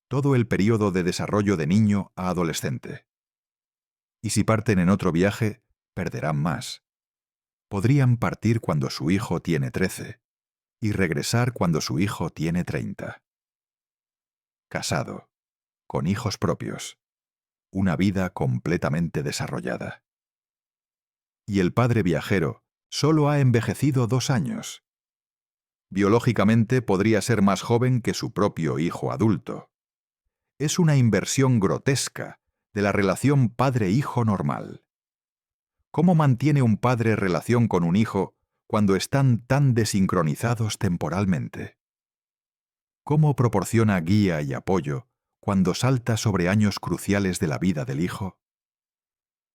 Todo el período de desarrollo de niño a adolescente. Y si parten en otro viaje, perderán más. Podrían partir cuando su hijo tiene 13 y regresar cuando su hijo tiene 30. Casado, con hijos propios, una vida completamente desarrollada. Y el padre viajero solo ha envejecido 2 años. Biológicamente podría ser más joven que su propio hijo adulto. Es una inversión grotesca de la relación padre-hijo normal. ¿Cómo mantiene un padre relación con un hijo cuando están tan desincronizados temporalmente? ¿Cómo proporciona guía y apoyo cuando salta sobre años cruciales de la vida del hijo?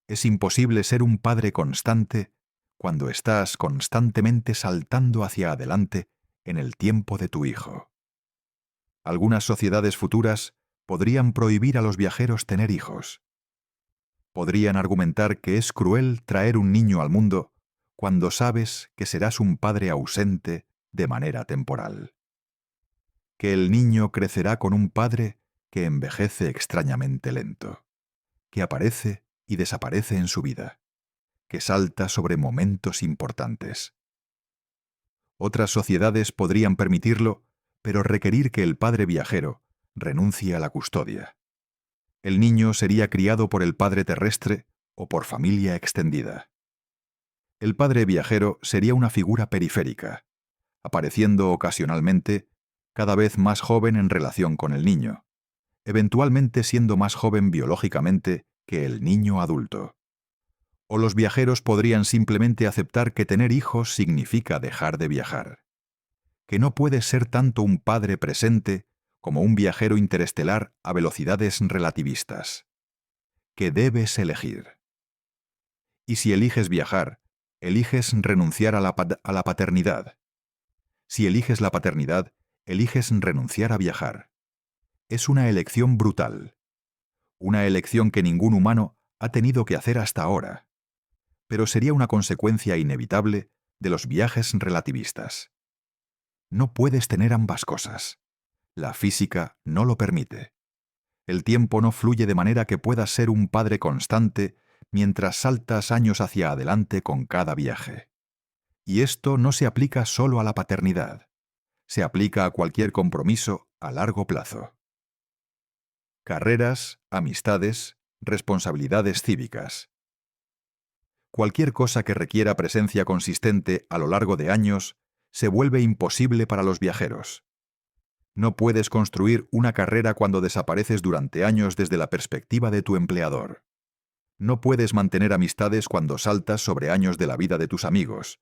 Es imposible ser un padre constante cuando estás constantemente saltando hacia adelante en el tiempo de tu hijo. Algunas sociedades futuras podrían prohibir a los viajeros tener hijos. Podrían argumentar que es cruel traer un niño al mundo cuando sabes que serás un padre ausente de manera temporal. Que el niño crecerá con un padre que envejece extrañamente lento, que aparece y desaparece en su vida, que salta sobre momentos importantes. Otras sociedades podrían permitirlo, pero requerir que el padre viajero renuncie a la custodia. El niño sería criado por el padre terrestre o por familia extendida. El padre viajero sería una figura periférica, apareciendo ocasionalmente, cada vez más joven en relación con el niño, eventualmente siendo más joven biológicamente que el niño adulto. O los viajeros podrían simplemente aceptar que tener hijos significa dejar de viajar, que no puedes ser tanto un padre presente como un viajero interestelar a velocidades relativistas, que debes elegir. Y si eliges viajar, eliges renunciar a la paternidad. Si eliges la paternidad, eliges renunciar a viajar. Es una elección brutal. Una elección que ningún humano ha tenido que hacer hasta ahora. Pero sería una consecuencia inevitable de los viajes relativistas. No puedes tener ambas cosas. La física no lo permite. El tiempo no fluye de manera que puedas ser un padre constante mientras saltas años hacia adelante con cada viaje. Y esto no se aplica solo a la paternidad. Se aplica a cualquier compromiso a largo plazo. Carreras, amistades, responsabilidades cívicas. Cualquier cosa que requiera presencia consistente a lo largo de años se vuelve imposible para los viajeros. No puedes construir una carrera cuando desapareces durante años desde la perspectiva de tu empleador. No puedes mantener amistades cuando saltas sobre años de la vida de tus amigos.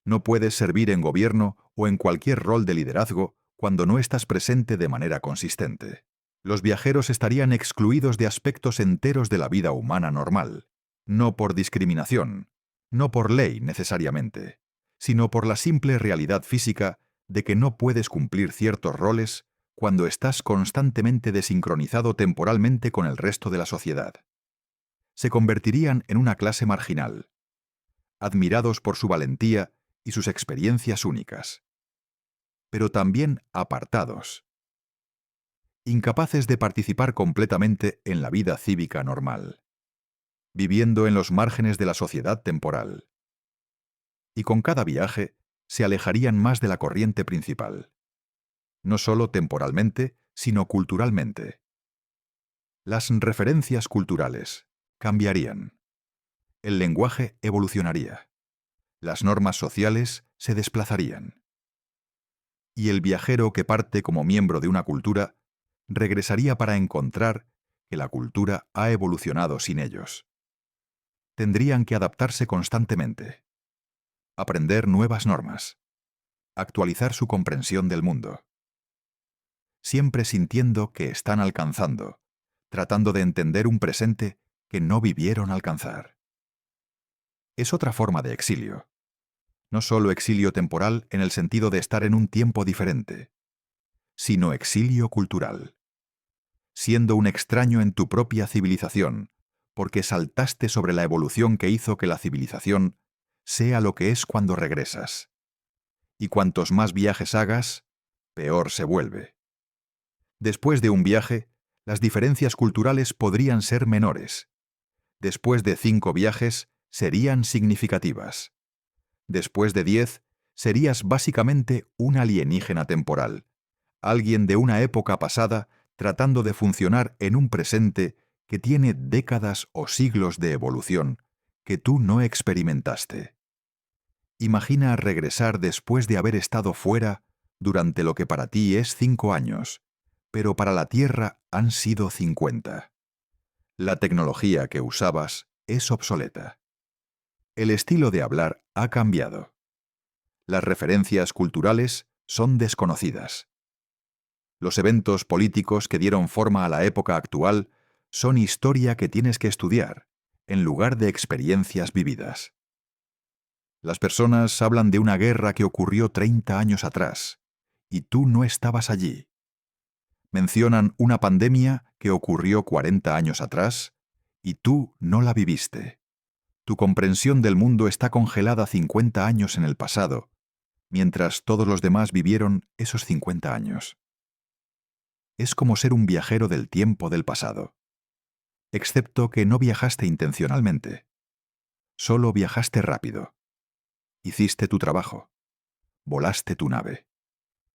No puedes servir en gobierno o en cualquier rol de liderazgo cuando no estás presente de manera consistente. Los viajeros estarían excluidos de aspectos enteros de la vida humana normal, no por discriminación, no por ley necesariamente, sino por la simple realidad física de que no puedes cumplir ciertos roles cuando estás constantemente desincronizado temporalmente con el resto de la sociedad. Se convertirían en una clase marginal, admirados por su valentía y sus experiencias únicas, pero también apartados, incapaces de participar completamente en la vida cívica normal, viviendo en los márgenes de la sociedad temporal. Y con cada viaje se alejarían más de la corriente principal, no solo temporalmente, sino culturalmente. Las referencias culturales cambiarían. El lenguaje evolucionaría. Las normas sociales se desplazarían. Y el viajero que parte como miembro de una cultura regresaría para encontrar que la cultura ha evolucionado sin ellos. Tendrían que adaptarse constantemente, aprender nuevas normas, actualizar su comprensión del mundo, siempre sintiendo que están alcanzando, tratando de entender un presente que no vivieron alcanzar. Es otra forma de exilio. No solo exilio temporal en el sentido de estar en un tiempo diferente, sino exilio cultural, siendo un extraño en tu propia civilización, porque saltaste sobre la evolución que hizo que la civilización sea lo que es cuando regresas. Y cuantos más viajes hagas, peor se vuelve. Después de un viaje, las diferencias culturales podrían ser menores. Después de 5 viajes, serían significativas. Después de 10, serías básicamente un alienígena temporal, alguien de una época pasada tratando de funcionar en un presente que tiene décadas o siglos de evolución que tú no experimentaste. Imagina regresar después de haber estado fuera durante lo que para ti es 5 años, pero para la Tierra han sido 50. La tecnología que usabas es obsoleta. El estilo de hablar ha cambiado. Las referencias culturales son desconocidas. Los eventos políticos que dieron forma a la época actual son historia que tienes que estudiar, en lugar de experiencias vividas. Las personas hablan de una guerra que ocurrió 30 años atrás, y tú no estabas allí. Mencionan una pandemia que ocurrió 40 años atrás, y tú no la viviste. Tu comprensión del mundo está congelada 50 años en el pasado, mientras todos los demás vivieron esos 50 años. Es como ser un viajero del tiempo del pasado, excepto que no viajaste intencionalmente. Solo viajaste rápido. Hiciste tu trabajo. Volaste tu nave.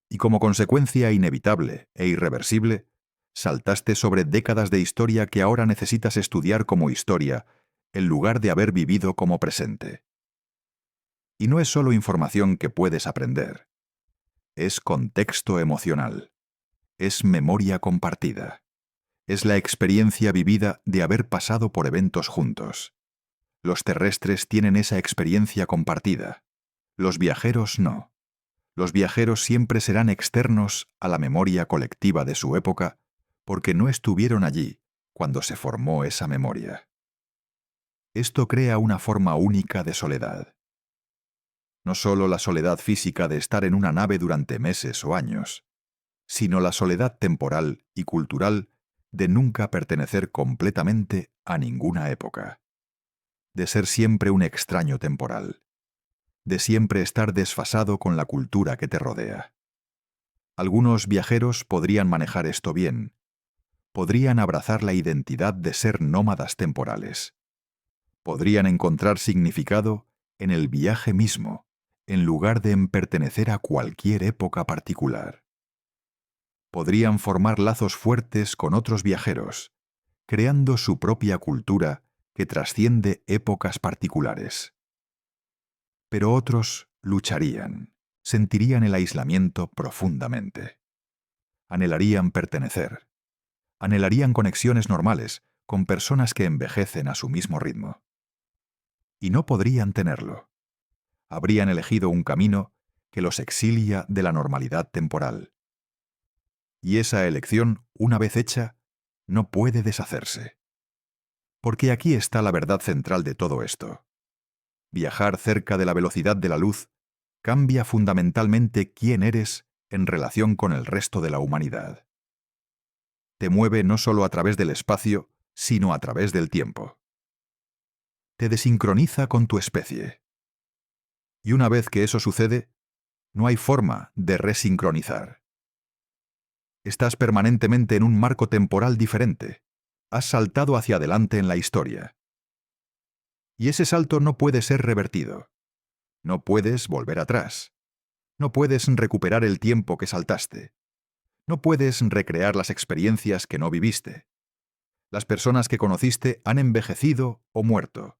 Y como consecuencia inevitable e irreversible, saltaste sobre décadas de historia que ahora necesitas estudiar como historia, en lugar de haber vivido como presente. Y no es solo información que puedes aprender. Es contexto emocional. Es memoria compartida. Es la experiencia vivida de haber pasado por eventos juntos. Los terrestres tienen esa experiencia compartida. Los viajeros no. Los viajeros siempre serán externos a la memoria colectiva de su época porque no estuvieron allí cuando se formó esa memoria. Esto crea una forma única de soledad. No solo la soledad física de estar en una nave durante meses o años, sino la soledad temporal y cultural de nunca pertenecer completamente a ninguna época, de ser siempre un extraño temporal, de siempre estar desfasado con la cultura que te rodea. Algunos viajeros podrían manejar esto bien, podrían abrazar la identidad de ser nómadas temporales, podrían encontrar significado en el viaje mismo, en lugar de en pertenecer a cualquier época particular. Podrían formar lazos fuertes con otros viajeros, creando su propia cultura que trasciende épocas particulares. Pero otros lucharían, sentirían el aislamiento profundamente. Anhelarían pertenecer. Anhelarían conexiones normales con personas que envejecen a su mismo ritmo. Y no podrían tenerlo. Habrían elegido un camino que los exilia de la normalidad temporal. Y esa elección, una vez hecha, no puede deshacerse. Porque aquí está la verdad central de todo esto. Viajar cerca de la velocidad de la luz cambia fundamentalmente quién eres en relación con el resto de la humanidad. Te mueve no solo a través del espacio, sino a través del tiempo. Te desincroniza con tu especie. Y una vez que eso sucede, no hay forma de resincronizar. Estás permanentemente en un marco temporal diferente. Has saltado hacia adelante en la historia. Y ese salto no puede ser revertido. No puedes volver atrás. No puedes recuperar el tiempo que saltaste. No puedes recrear las experiencias que no viviste. Las personas que conociste han envejecido o muerto.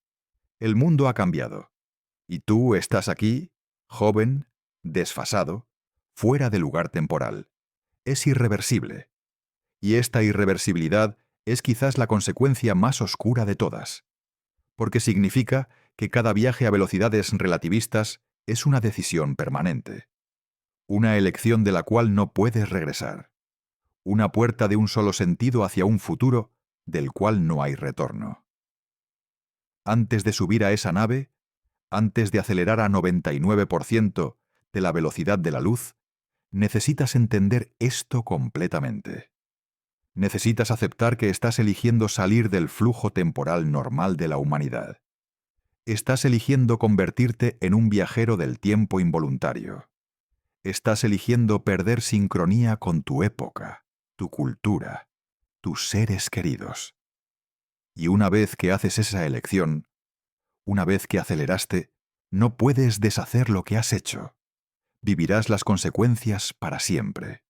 El mundo ha cambiado, y tú estás aquí, joven, desfasado, fuera de lugar temporal. Es irreversible. Y esta irreversibilidad es quizás la consecuencia más oscura de todas, porque significa que cada viaje a velocidades relativistas es una decisión permanente, una elección de la cual no puedes regresar, una puerta de un solo sentido hacia un futuro del cual no hay retorno. Antes de subir a esa nave, antes de acelerar a 99% de la velocidad de la luz, necesitas entender esto completamente. Necesitas aceptar que estás eligiendo salir del flujo temporal normal de la humanidad. Estás eligiendo convertirte en un viajero del tiempo involuntario. Estás eligiendo perder sincronía con tu época, tu cultura, tus seres queridos. Y una vez que haces esa elección, una vez que aceleraste, no puedes deshacer lo que has hecho. Vivirás las consecuencias para siempre.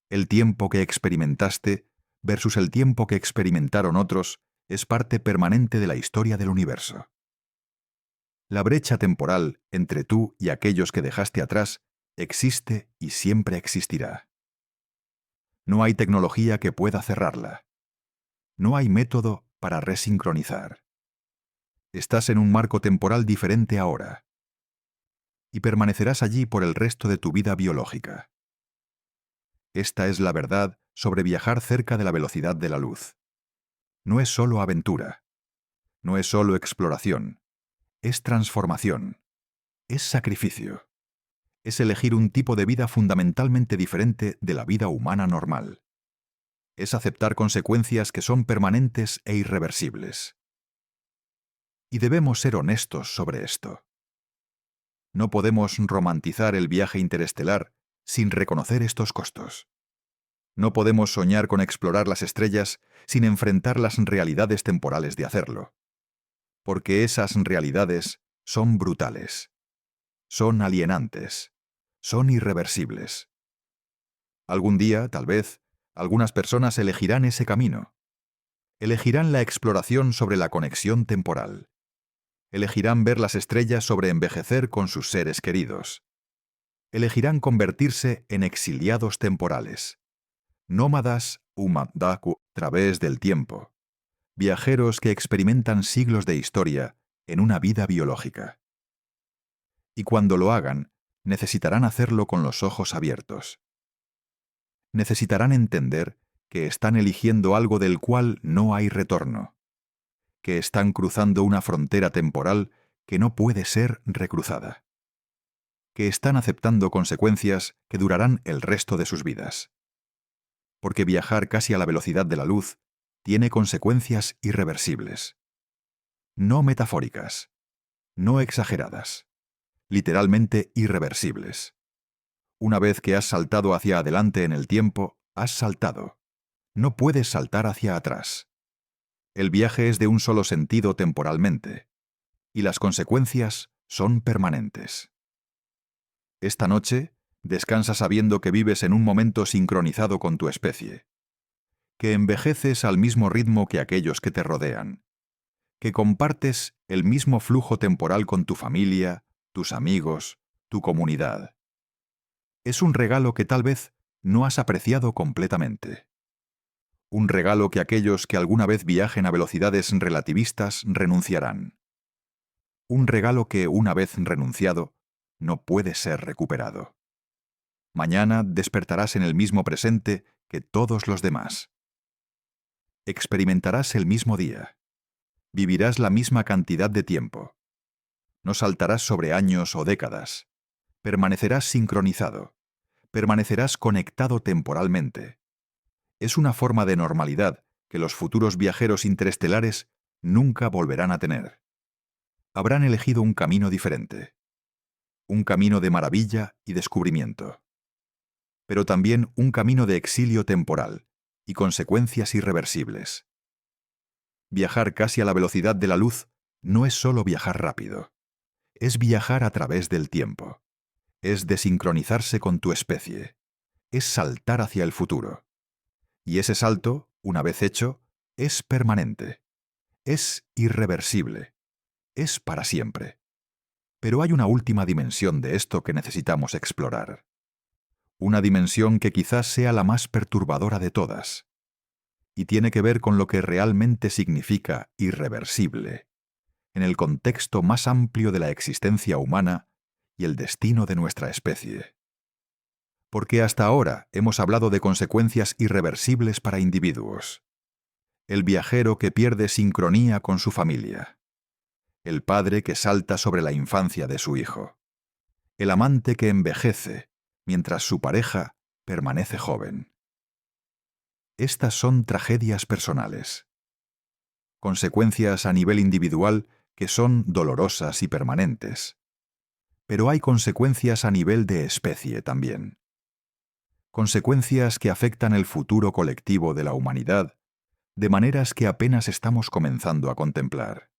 El tiempo que experimentaste versus el tiempo que experimentaron otros es parte permanente de la historia del universo. La brecha temporal entre tú y aquellos que dejaste atrás existe y siempre existirá. No hay tecnología que pueda cerrarla. No hay método para resincronizar. Estás en un marco temporal diferente ahora, y permanecerás allí por el resto de tu vida biológica. Esta es la verdad sobre viajar cerca de la velocidad de la luz. No es solo aventura, no es solo exploración, es transformación, es sacrificio, es elegir un tipo de vida fundamentalmente diferente de la vida humana normal. Es aceptar consecuencias que son permanentes e irreversibles. Y debemos ser honestos sobre esto. No podemos romantizar el viaje interestelar sin reconocer estos costos. No podemos soñar con explorar las estrellas sin enfrentar las realidades temporales de hacerlo. Porque esas realidades son brutales, son alienantes, son irreversibles. Algún día, tal vez, algunas personas elegirán ese camino. Elegirán la exploración sobre la conexión temporal. Elegirán ver las estrellas sobre envejecer con sus seres queridos. Elegirán convertirse en exiliados temporales, nómadas umadaku a través del tiempo, viajeros que experimentan siglos de historia en una vida biológica. Y cuando lo hagan, necesitarán hacerlo con los ojos abiertos. Necesitarán entender que están eligiendo algo del cual no hay retorno, que están cruzando una frontera temporal que no puede ser recruzada, que están aceptando consecuencias que durarán el resto de sus vidas. Porque viajar casi a la velocidad de la luz tiene consecuencias irreversibles. No metafóricas, no exageradas, literalmente irreversibles. Una vez que has saltado hacia adelante en el tiempo, has saltado. No puedes saltar hacia atrás. El viaje es de un solo sentido temporalmente, y las consecuencias son permanentes. Esta noche, descansa sabiendo que vives en un momento sincronizado con tu especie, que envejeces al mismo ritmo que aquellos que te rodean, que compartes el mismo flujo temporal con tu familia, tus amigos, tu comunidad. Es un regalo que tal vez no has apreciado completamente. Un regalo que aquellos que alguna vez viajen a velocidades relativistas renunciarán. Un regalo que, una vez renunciado, no puede ser recuperado. Mañana despertarás en el mismo presente que todos los demás. Experimentarás el mismo día. Vivirás la misma cantidad de tiempo. No saltarás sobre años o décadas. Permanecerás sincronizado. Permanecerás conectado temporalmente. Es una forma de normalidad que los futuros viajeros interestelares nunca volverán a tener. Habrán elegido un camino diferente. Un camino de maravilla y descubrimiento. Pero también un camino de exilio temporal y consecuencias irreversibles. Viajar casi a la velocidad de la luz no es solo viajar rápido. Es viajar a través del tiempo. Es desincronizarse con tu especie. Es saltar hacia el futuro. Y ese salto, una vez hecho, es permanente. Es irreversible. Es para siempre. Pero hay una última dimensión de esto que necesitamos explorar. Una dimensión que quizás sea la más perturbadora de todas, y tiene que ver con lo que realmente significa irreversible, en el contexto más amplio de la existencia humana y el destino de nuestra especie. Porque hasta ahora hemos hablado de consecuencias irreversibles para individuos. El viajero que pierde sincronía con su familia. El padre que salta sobre la infancia de su hijo. El amante que envejece mientras su pareja permanece joven. Estas son tragedias personales. Consecuencias a nivel individual que son dolorosas y permanentes. Pero hay consecuencias a nivel de especie también. Consecuencias que afectan el futuro colectivo de la humanidad de maneras que apenas estamos comenzando a contemplar.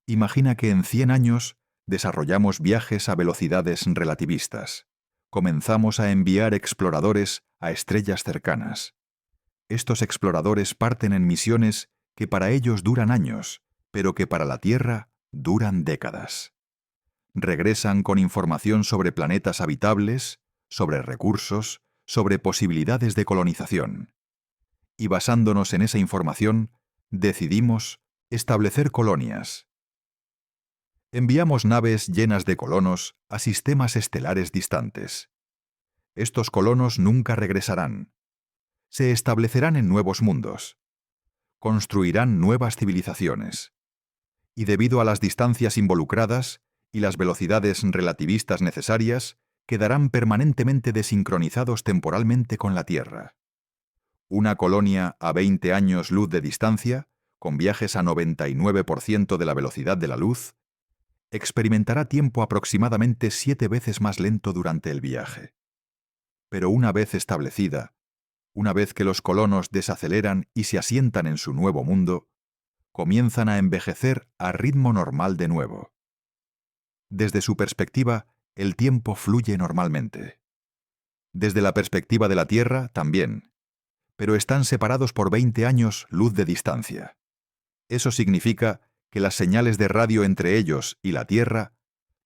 Imagina que en 100 años desarrollamos viajes a velocidades relativistas. Comenzamos a enviar exploradores a estrellas cercanas. Estos exploradores parten en misiones que para ellos duran años, pero que para la Tierra duran décadas. Regresan con información sobre planetas habitables, sobre recursos, sobre posibilidades de colonización. Y basándonos en esa información, decidimos establecer colonias. Enviamos naves llenas de colonos a sistemas estelares distantes. Estos colonos nunca regresarán. Se establecerán en nuevos mundos. Construirán nuevas civilizaciones. Y debido a las distancias involucradas y las velocidades relativistas necesarias, quedarán permanentemente desincronizados temporalmente con la Tierra. Una colonia a 20 años luz de distancia, con viajes a 99% de la velocidad de la luz, experimentará tiempo aproximadamente 7 veces más lento durante el viaje. Pero una vez establecida, una vez que los colonos desaceleran y se asientan en su nuevo mundo, comienzan a envejecer a ritmo normal de nuevo. Desde su perspectiva, el tiempo fluye normalmente. Desde la perspectiva de la Tierra, también. Pero están separados por 20 años luz de distancia. Eso significa que las señales de radio entre ellos y la Tierra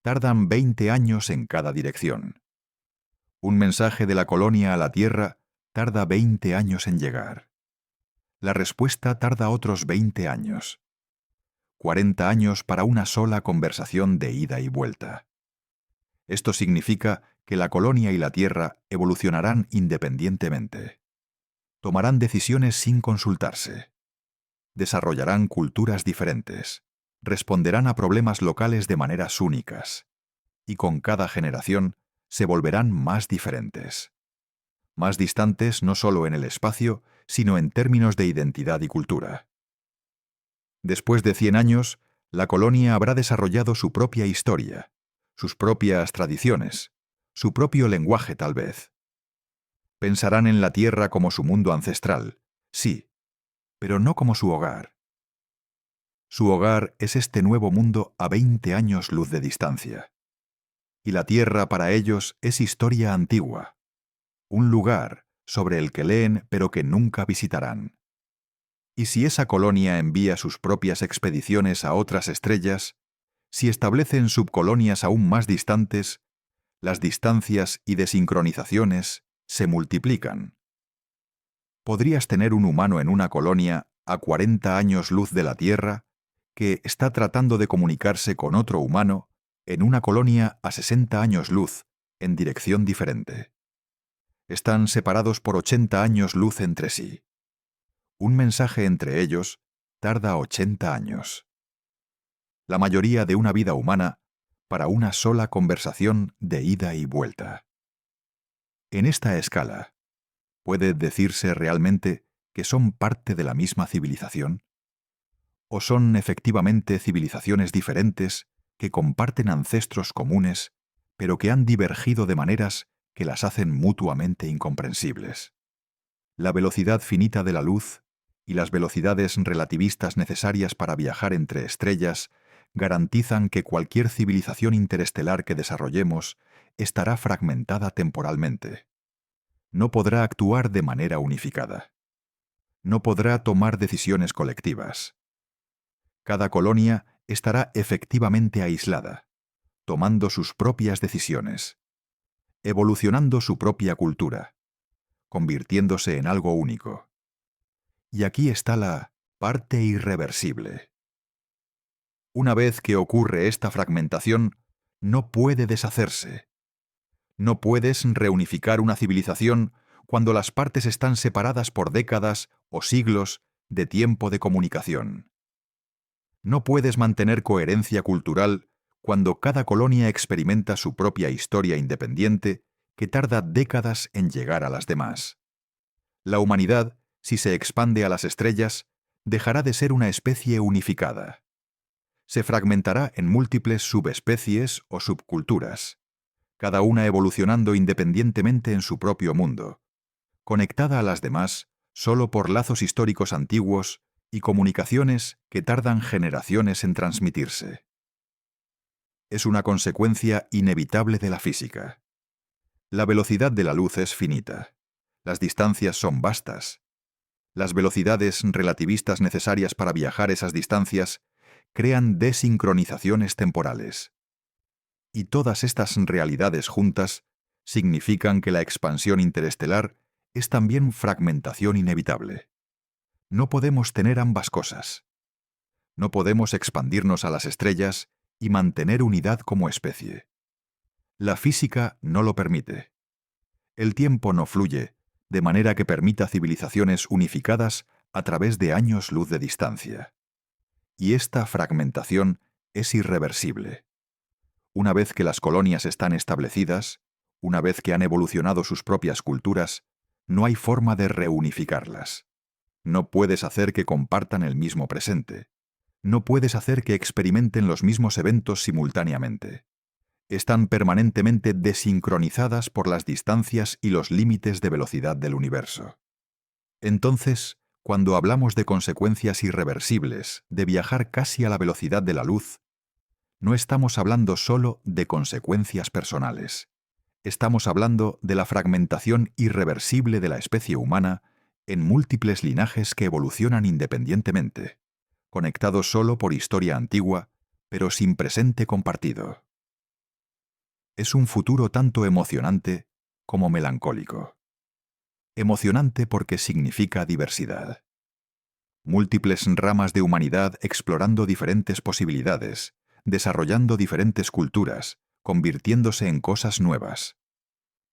tardan 20 años en cada dirección. Un mensaje de la colonia a la Tierra tarda 20 años en llegar. La respuesta tarda otros 20 años. 40 años para una sola conversación de ida y vuelta. Esto significa que la colonia y la Tierra evolucionarán independientemente. Tomarán decisiones sin consultarse. Desarrollarán culturas diferentes. Responderán a problemas locales de maneras únicas. Y con cada generación se volverán más diferentes. Más distantes no solo en el espacio, sino en términos de identidad y cultura. Después de 100 años, la colonia habrá desarrollado su propia historia, sus propias tradiciones, su propio lenguaje tal vez. Pensarán en la Tierra como su mundo ancestral, sí, pero no como su hogar. Su hogar es este nuevo mundo a 20 años luz de distancia. Y la Tierra para ellos es historia antigua, un lugar sobre el que leen pero que nunca visitarán. Y si esa colonia envía sus propias expediciones a otras estrellas, si establecen subcolonias aún más distantes, las distancias y desincronizaciones se multiplican. Podrías tener un humano en una colonia a 40 años luz de la Tierra que está tratando de comunicarse con otro humano en una colonia a 60 años luz, en dirección diferente. Están separados por 80 años luz entre sí. Un mensaje entre ellos tarda 80 años. La mayoría de una vida humana para una sola conversación de ida y vuelta. En esta escala, ¿puede decirse realmente que son parte de la misma civilización? ¿O son efectivamente civilizaciones diferentes que comparten ancestros comunes, pero que han divergido de maneras que las hacen mutuamente incomprensibles? La velocidad finita de la luz y las velocidades relativistas necesarias para viajar entre estrellas garantizan que cualquier civilización interestelar que desarrollemos estará fragmentada temporalmente. No podrá actuar de manera unificada. No podrá tomar decisiones colectivas. Cada colonia estará efectivamente aislada, tomando sus propias decisiones, evolucionando su propia cultura, convirtiéndose en algo único. Y aquí está la parte irreversible. Una vez que ocurre esta fragmentación, no puede deshacerse. No puedes reunificar una civilización cuando las partes están separadas por décadas o siglos de tiempo de comunicación. No puedes mantener coherencia cultural cuando cada colonia experimenta su propia historia independiente que tarda décadas en llegar a las demás. La humanidad, si se expande a las estrellas, dejará de ser una especie unificada. Se fragmentará en múltiples subespecies o subculturas, cada una evolucionando independientemente en su propio mundo, conectada a las demás solo por lazos históricos antiguos y comunicaciones que tardan generaciones en transmitirse. Es una consecuencia inevitable de la física. La velocidad de la luz es finita. Las distancias son vastas. Las velocidades relativistas necesarias para viajar esas distancias crean desincronizaciones temporales. Y todas estas realidades juntas significan que la expansión interestelar es también fragmentación inevitable. No podemos tener ambas cosas. No podemos expandirnos a las estrellas y mantener unidad como especie. La física no lo permite. El tiempo no fluye, de manera que permita civilizaciones unificadas a través de años luz de distancia. Y esta fragmentación es irreversible. Una vez que las colonias están establecidas, una vez que han evolucionado sus propias culturas, no hay forma de reunificarlas. No puedes hacer que compartan el mismo presente. No puedes hacer que experimenten los mismos eventos simultáneamente. Están permanentemente desincronizadas por las distancias y los límites de velocidad del universo. Entonces, cuando hablamos de consecuencias irreversibles, de viajar casi a la velocidad de la luz, no estamos hablando solo de consecuencias personales. Estamos hablando de la fragmentación irreversible de la especie humana en múltiples linajes que evolucionan independientemente, conectados solo por historia antigua, pero sin presente compartido. Es un futuro tanto emocionante como melancólico. Emocionante porque significa diversidad. Múltiples ramas de humanidad explorando diferentes posibilidades, desarrollando diferentes culturas, convirtiéndose en cosas nuevas.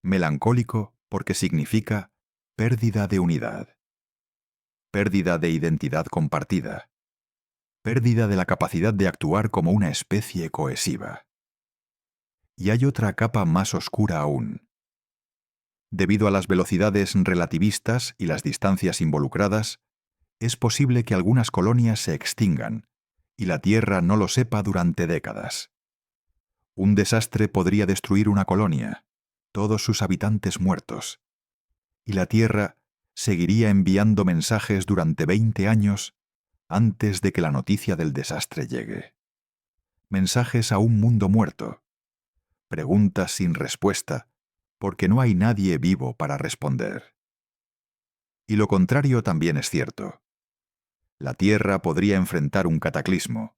Melancólico porque significa pérdida de unidad. Pérdida de identidad compartida. Pérdida de la capacidad de actuar como una especie cohesiva. Y hay otra capa más oscura aún. Debido a las velocidades relativistas y las distancias involucradas, es posible que algunas colonias se extingan y la Tierra no lo sepa durante décadas. Un desastre podría destruir una colonia, todos sus habitantes muertos, y la Tierra seguiría enviando mensajes durante 20 años antes de que la noticia del desastre llegue. Mensajes a un mundo muerto, preguntas sin respuesta, porque no hay nadie vivo para responder. Y lo contrario también es cierto. La Tierra podría enfrentar un cataclismo,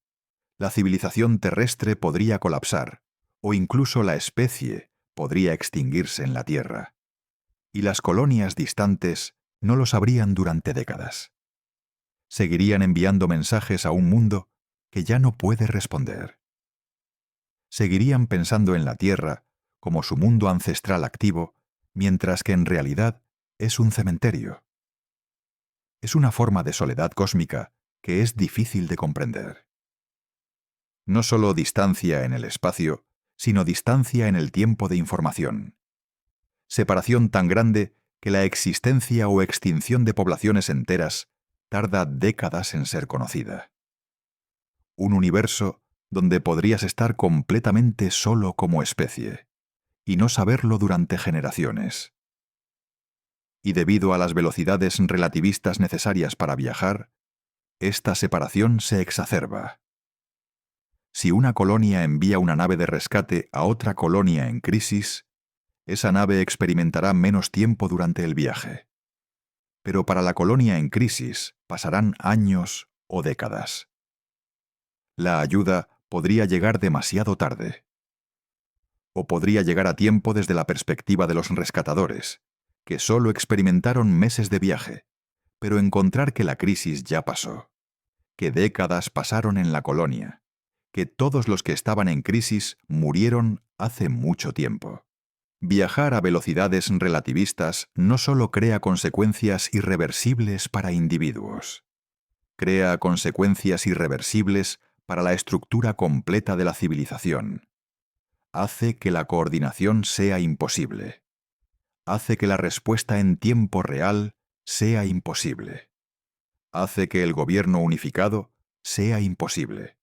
la civilización terrestre podría colapsar, o incluso la especie podría extinguirse en la Tierra. Y las colonias distantes no lo sabrían durante décadas. Seguirían enviando mensajes a un mundo que ya no puede responder. Seguirían pensando en la Tierra como su mundo ancestral activo, mientras que en realidad es un cementerio. Es una forma de soledad cósmica que es difícil de comprender. No solo distancia en el espacio, sino distancia en el tiempo de información. Separación tan grande que la existencia o extinción de poblaciones enteras tarda décadas en ser conocida. Un universo donde podrías estar completamente solo como especie, y no saberlo durante generaciones. Y debido a las velocidades relativistas necesarias para viajar, esta separación se exacerba. Si una colonia envía una nave de rescate a otra colonia en crisis, esa nave experimentará menos tiempo durante el viaje. Pero para la colonia en crisis pasarán años o décadas. La ayuda podría llegar demasiado tarde. O podría llegar a tiempo desde la perspectiva de los rescatadores, que solo experimentaron meses de viaje, pero encontrar que la crisis ya pasó, que décadas pasaron en la colonia, que todos los que estaban en crisis murieron hace mucho tiempo. Viajar a velocidades relativistas no solo crea consecuencias irreversibles para individuos, crea consecuencias irreversibles para la estructura completa de la civilización. Hace que la coordinación sea imposible. Hace que la respuesta en tiempo real sea imposible. Hace que el gobierno unificado sea imposible.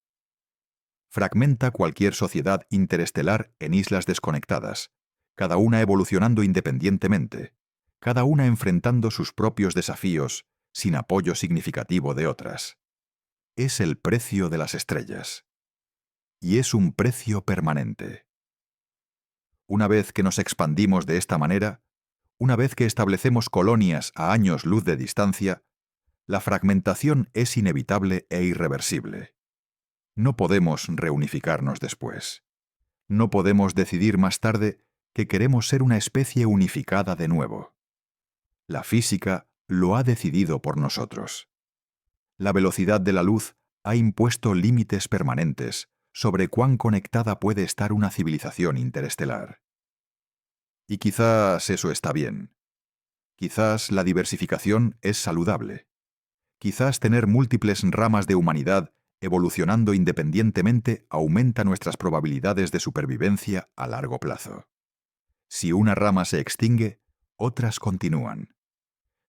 Fragmenta cualquier sociedad interestelar en islas desconectadas, cada una evolucionando independientemente, cada una enfrentando sus propios desafíos sin apoyo significativo de otras. Es el precio de las estrellas. Y es un precio permanente. Una vez que nos expandimos de esta manera, una vez que establecemos colonias a años luz de distancia, la fragmentación es inevitable e irreversible. No podemos reunificarnos después. No podemos decidir más tarde que queremos ser una especie unificada de nuevo. La física lo ha decidido por nosotros. La velocidad de la luz ha impuesto límites permanentes sobre cuán conectada puede estar una civilización interestelar. Y quizás eso está bien. Quizás la diversificación es saludable. Quizás tener múltiples ramas de humanidad evolucionando independientemente aumenta nuestras probabilidades de supervivencia a largo plazo. Si una rama se extingue, otras continúan.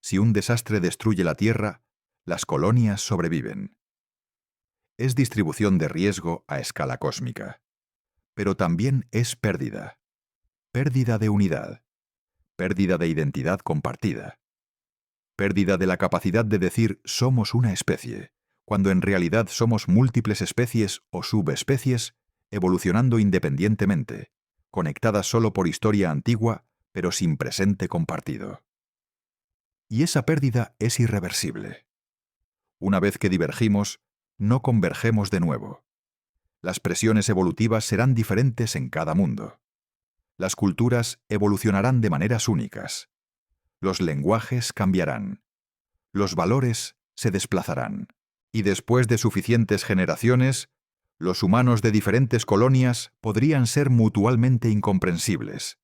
Si un desastre destruye la Tierra, las colonias sobreviven. Es distribución de riesgo a escala cósmica. Pero también es pérdida. Pérdida de unidad. Pérdida de identidad compartida. Pérdida de la capacidad de decir somos una especie, cuando en realidad somos múltiples especies o subespecies evolucionando independientemente, conectadas solo por historia antigua, pero sin presente compartido. Y esa pérdida es irreversible. Una vez que divergimos, no convergemos de nuevo. Las presiones evolutivas serán diferentes en cada mundo. Las culturas evolucionarán de maneras únicas. Los lenguajes cambiarán. Los valores se desplazarán. Y después de suficientes generaciones, los humanos de diferentes colonias podrían ser mutuamente incomprensibles.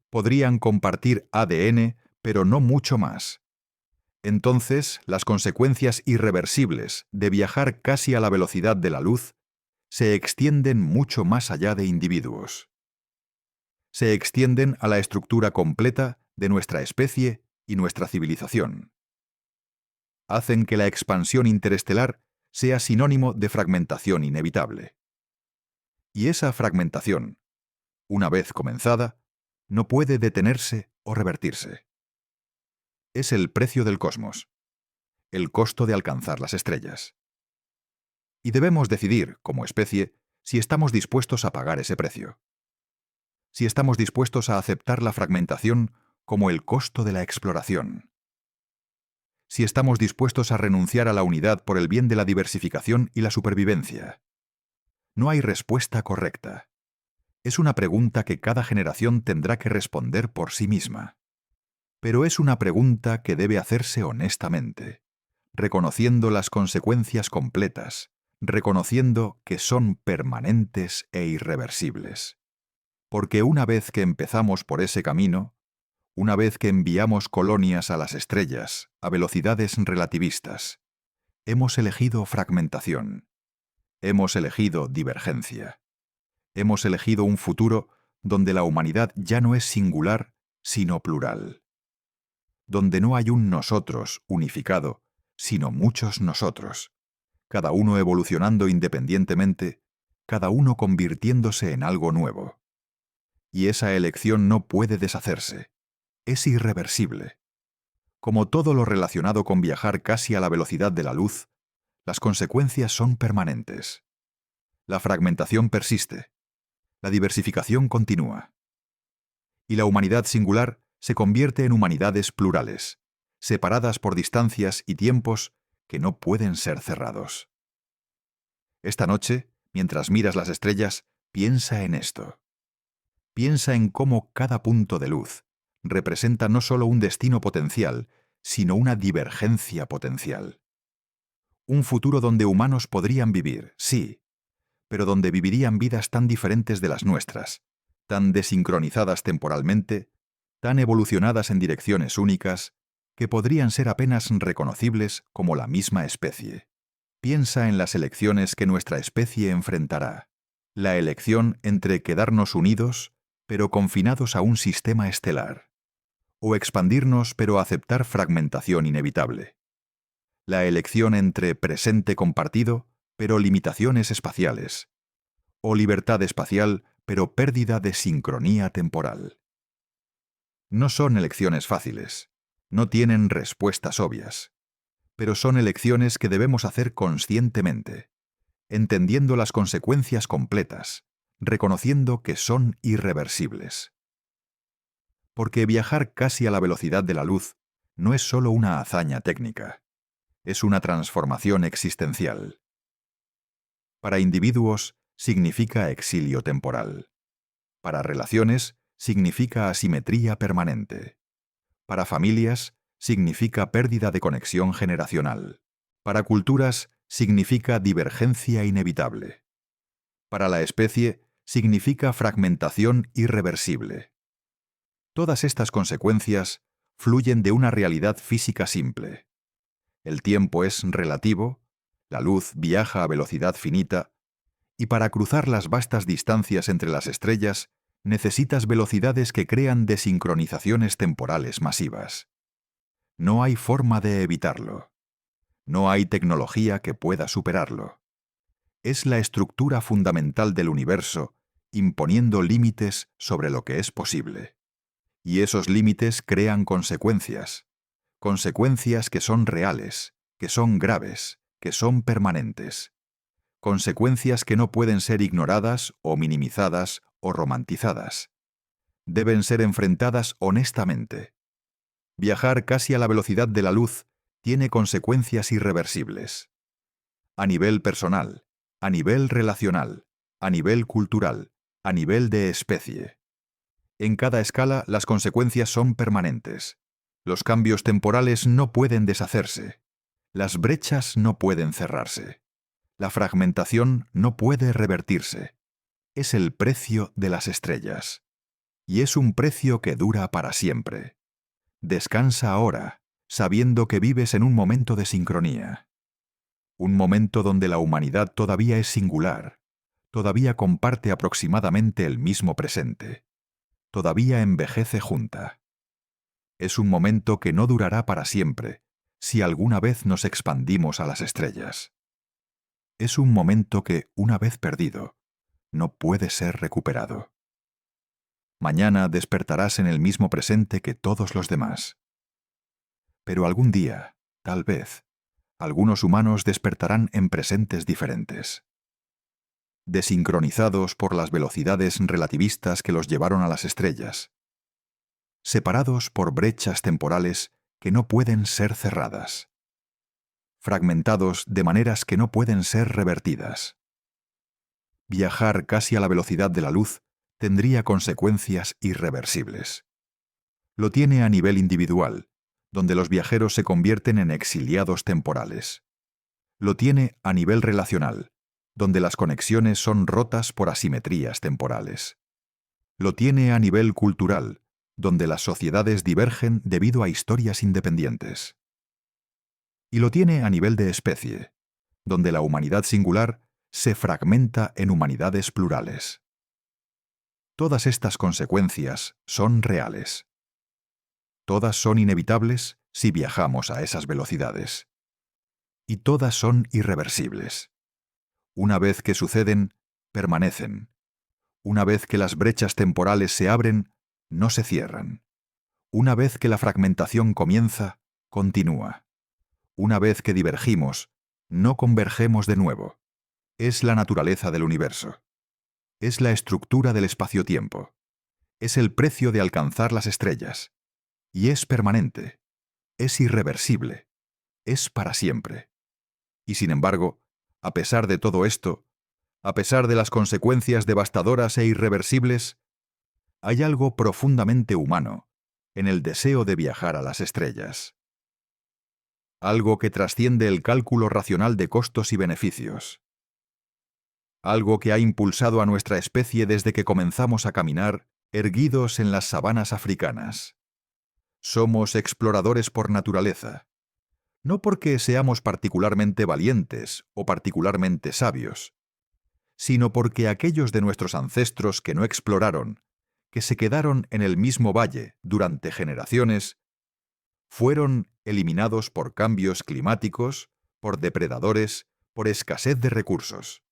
Podrían compartir ADN, pero no mucho más. Entonces, las consecuencias irreversibles de viajar casi a la velocidad de la luz se extienden mucho más allá de individuos. Se extienden a la estructura completa de nuestra especie y nuestra civilización. Hacen que la expansión interestelar sea sinónimo de fragmentación inevitable. Y esa fragmentación, una vez comenzada, no puede detenerse o revertirse. Es el precio del cosmos, el costo de alcanzar las estrellas. Y debemos decidir, como especie, si estamos dispuestos a pagar ese precio. Si estamos dispuestos a aceptar la fragmentación como el costo de la exploración. Si estamos dispuestos a renunciar a la unidad por el bien de la diversificación y la supervivencia. No hay respuesta correcta. Es una pregunta que cada generación tendrá que responder por sí misma. Pero es una pregunta que debe hacerse honestamente, reconociendo las consecuencias completas, reconociendo que son permanentes e irreversibles. Porque una vez que empezamos por ese camino, una vez que enviamos colonias a las estrellas a velocidades relativistas, hemos elegido fragmentación, hemos elegido divergencia, hemos elegido un futuro donde la humanidad ya no es singular, sino plural, donde no hay un nosotros unificado, sino muchos nosotros, cada uno evolucionando independientemente, cada uno convirtiéndose en algo nuevo. Y esa elección no puede deshacerse. Es irreversible. Como todo lo relacionado con viajar casi a la velocidad de la luz, las consecuencias son permanentes. La fragmentación persiste. La diversificación continúa. Y la humanidad singular se convierte en humanidades plurales, separadas por distancias y tiempos que no pueden ser cerrados. Esta noche, mientras miras las estrellas, piensa en esto. Piensa en cómo cada punto de luz representa no solo un destino potencial, sino una divergencia potencial. Un futuro donde humanos podrían vivir, sí, pero donde vivirían vidas tan diferentes de las nuestras, tan desincronizadas temporalmente, tan evolucionadas en direcciones únicas, que podrían ser apenas reconocibles como la misma especie. Piensa en las elecciones que nuestra especie enfrentará. La elección entre quedarnos unidos, pero confinados a un sistema estelar, o expandirnos pero aceptar fragmentación inevitable. La elección entre presente compartido, pero limitaciones espaciales, o libertad espacial, pero pérdida de sincronía temporal. No son elecciones fáciles, no tienen respuestas obvias, pero son elecciones que debemos hacer conscientemente, entendiendo las consecuencias completas, reconociendo que son irreversibles. Porque viajar casi a la velocidad de la luz no es solo una hazaña técnica, es una transformación existencial. Para individuos significa exilio temporal. Para relaciones significa asimetría permanente. Para familias significa pérdida de conexión generacional. Para culturas significa divergencia inevitable. Para la especie significa fragmentación irreversible. Todas estas consecuencias fluyen de una realidad física simple. El tiempo es relativo, la luz viaja a velocidad finita, y para cruzar las vastas distancias entre las estrellas necesitas velocidades que crean desincronizaciones temporales masivas. No hay forma de evitarlo. No hay tecnología que pueda superarlo. Es la estructura fundamental del universo, imponiendo límites sobre lo que es posible. Y esos límites crean consecuencias. Consecuencias que son reales, que son graves, que son permanentes. Consecuencias que no pueden ser ignoradas o minimizadas o romantizadas. Deben ser enfrentadas honestamente. Viajar casi a la velocidad de la luz tiene consecuencias irreversibles. A nivel personal, a nivel relacional, a nivel cultural, a nivel de especie. En cada escala las consecuencias son permanentes. Los cambios temporales no pueden deshacerse. Las brechas no pueden cerrarse. La fragmentación no puede revertirse. Es el precio de las estrellas. Y es un precio que dura para siempre. Descansa ahora, sabiendo que vives en un momento de sincronía. Un momento donde la humanidad todavía es singular, todavía comparte aproximadamente el mismo presente, todavía envejece junta. Es un momento que no durará para siempre, si alguna vez nos expandimos a las estrellas. Es un momento que, una vez perdido, no puede ser recuperado. Mañana despertarás en el mismo presente que todos los demás. Pero algún día, tal vez, algunos humanos despertarán en presentes diferentes. Desincronizados por las velocidades relativistas que los llevaron a las estrellas. Separados por brechas temporales que no pueden ser cerradas. Fragmentados de maneras que no pueden ser revertidas. Viajar casi a la velocidad de la luz tendría consecuencias irreversibles. Lo tiene a nivel individual, donde los viajeros se convierten en exiliados temporales. Lo tiene a nivel relacional, donde las conexiones son rotas por asimetrías temporales. Lo tiene a nivel cultural, donde las sociedades divergen debido a historias independientes. Y lo tiene a nivel de especie, donde la humanidad singular se fragmenta en humanidades plurales. Todas estas consecuencias son reales. Todas son inevitables si viajamos a esas velocidades. Y todas son irreversibles. Una vez que suceden, permanecen. Una vez que las brechas temporales se abren, no se cierran. Una vez que la fragmentación comienza, continúa. Una vez que divergimos, no convergemos de nuevo. Es la naturaleza del universo. Es la estructura del espacio-tiempo. Es el precio de alcanzar las estrellas. Y es permanente. Es irreversible. Es para siempre. Y sin embargo, A pesar de todo esto, a pesar de las consecuencias devastadoras e irreversibles, hay algo profundamente humano en el deseo de viajar a las estrellas. Algo que trasciende el cálculo racional de costos y beneficios. Algo que ha impulsado a nuestra especie desde que comenzamos a caminar erguidos en las sabanas africanas. Somos exploradores por naturaleza, no porque seamos particularmente valientes o particularmente sabios, sino porque aquellos de nuestros ancestros que no exploraron, que se quedaron en el mismo valle durante generaciones, fueron eliminados por cambios climáticos, por depredadores, por escasez de recursos.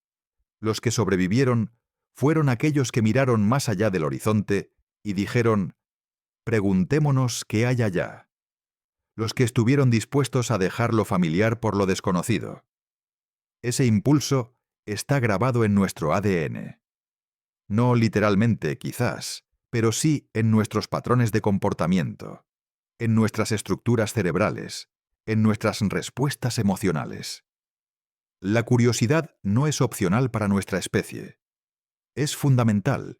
Los que sobrevivieron fueron aquellos que miraron más allá del horizonte y dijeron: preguntémonos qué hay allá. Los que estuvieron dispuestos a dejar lo familiar por lo desconocido. Ese impulso está grabado en nuestro ADN. No literalmente, quizás, pero sí en nuestros patrones de comportamiento, en nuestras estructuras cerebrales, en nuestras respuestas emocionales. La curiosidad no es opcional para nuestra especie. Es fundamental.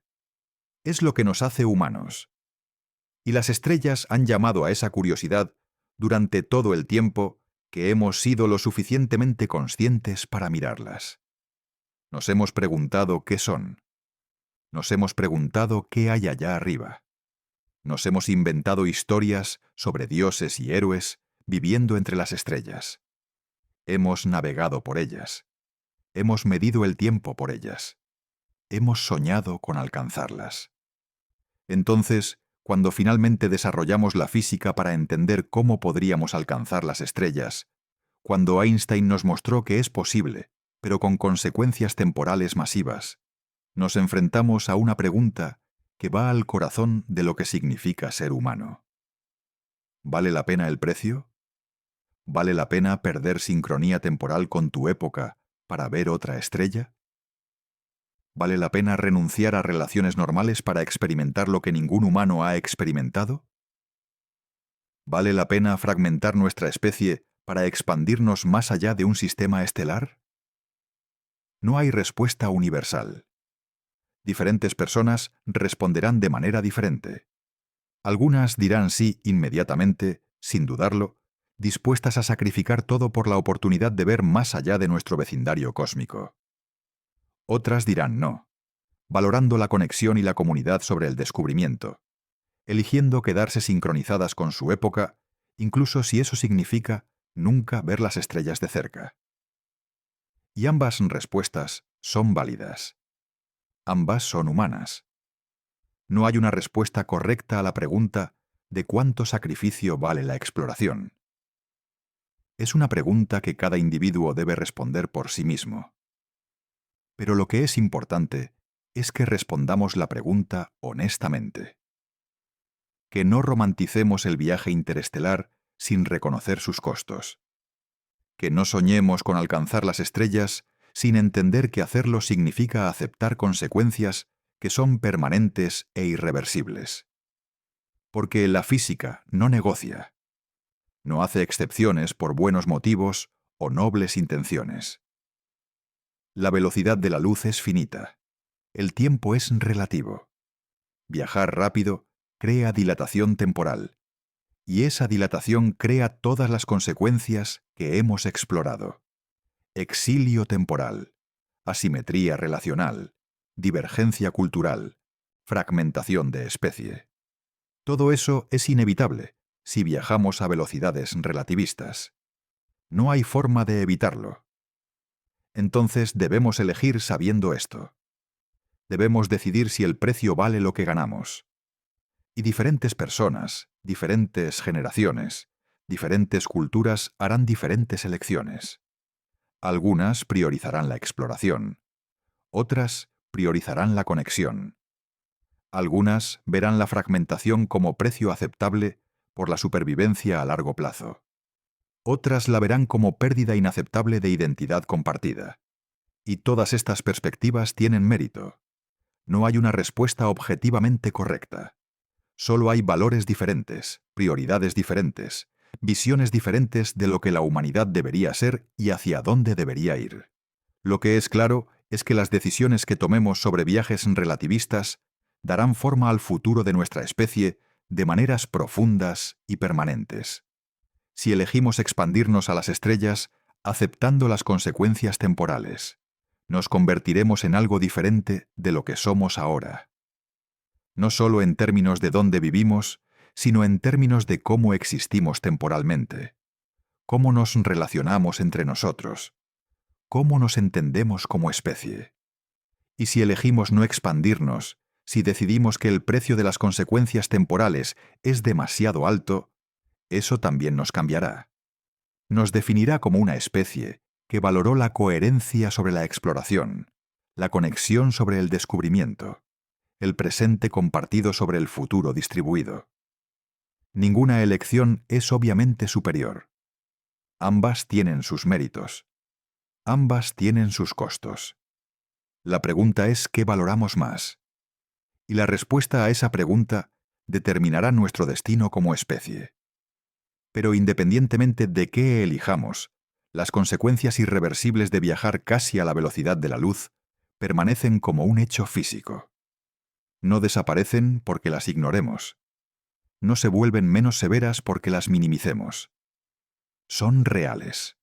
Es lo que nos hace humanos. Y las estrellas han llamado a esa curiosidad durante todo el tiempo que hemos sido lo suficientemente conscientes para mirarlas. Nos hemos preguntado qué son. Nos hemos preguntado qué hay allá arriba. Nos hemos inventado historias sobre dioses y héroes viviendo entre las estrellas. Hemos navegado por ellas. Hemos medido el tiempo por ellas. Hemos soñado con alcanzarlas. Entonces, cuando finalmente desarrollamos la física para entender cómo podríamos alcanzar las estrellas, cuando Einstein nos mostró que es posible, pero con consecuencias temporales masivas, nos enfrentamos a una pregunta que va al corazón de lo que significa ser humano. ¿Vale la pena el precio? ¿Vale la pena perder sincronía temporal con tu época para ver otra estrella? ¿Vale la pena renunciar a relaciones normales para experimentar lo que ningún humano ha experimentado? ¿Vale la pena fragmentar nuestra especie para expandirnos más allá de un sistema estelar? No hay respuesta universal. Diferentes personas responderán de manera diferente. Algunas dirán sí inmediatamente, sin dudarlo, dispuestas a sacrificar todo por la oportunidad de ver más allá de nuestro vecindario cósmico. Otras dirán no, valorando la conexión y la comunidad sobre el descubrimiento, eligiendo quedarse sincronizadas con su época, incluso si eso significa nunca ver las estrellas de cerca. Y ambas respuestas son válidas. Ambas son humanas. No hay una respuesta correcta a la pregunta de cuánto sacrificio vale la exploración. Es una pregunta que cada individuo debe responder por sí mismo. Pero lo que es importante es que respondamos la pregunta honestamente. Que no romanticemos el viaje interestelar sin reconocer sus costos. Que no soñemos con alcanzar las estrellas sin entender que hacerlo significa aceptar consecuencias que son permanentes e irreversibles. Porque la física no negocia. No hace excepciones por buenos motivos o nobles intenciones. La velocidad de la luz es finita. El tiempo es relativo. Viajar rápido crea dilatación temporal. Y esa dilatación crea todas las consecuencias que hemos explorado. Exilio temporal, asimetría relacional, divergencia cultural, fragmentación de especie. Todo eso es inevitable si viajamos a velocidades relativistas. No hay forma de evitarlo. Entonces debemos elegir sabiendo esto. Debemos decidir si el precio vale lo que ganamos. Y diferentes personas, diferentes generaciones, diferentes culturas harán diferentes elecciones. Algunas priorizarán la exploración. Otras priorizarán la conexión. Algunas verán la fragmentación como precio aceptable por la supervivencia a largo plazo. Otras la verán como pérdida inaceptable de identidad compartida. Y todas estas perspectivas tienen mérito. No hay una respuesta objetivamente correcta. Solo hay valores diferentes, prioridades diferentes, visiones diferentes de lo que la humanidad debería ser y hacia dónde debería ir. Lo que es claro es que las decisiones que tomemos sobre viajes relativistas darán forma al futuro de nuestra especie de maneras profundas y permanentes. Si elegimos expandirnos a las estrellas, aceptando las consecuencias temporales, nos convertiremos en algo diferente de lo que somos ahora. No solo en términos de dónde vivimos, sino en términos de cómo existimos temporalmente, cómo nos relacionamos entre nosotros, cómo nos entendemos como especie. Y si elegimos no expandirnos, si decidimos que el precio de las consecuencias temporales es demasiado alto, eso también nos cambiará. Nos definirá como una especie que valoró la coherencia sobre la exploración, la conexión sobre el descubrimiento, el presente compartido sobre el futuro distribuido. Ninguna elección es obviamente superior. Ambas tienen sus méritos. Ambas tienen sus costos. La pregunta es ¿qué valoramos más? Y la respuesta a esa pregunta determinará nuestro destino como especie. Pero independientemente de qué elijamos, las consecuencias irreversibles de viajar casi a la velocidad de la luz permanecen como un hecho físico. No desaparecen porque las ignoremos. No se vuelven menos severas porque las minimicemos. Son reales.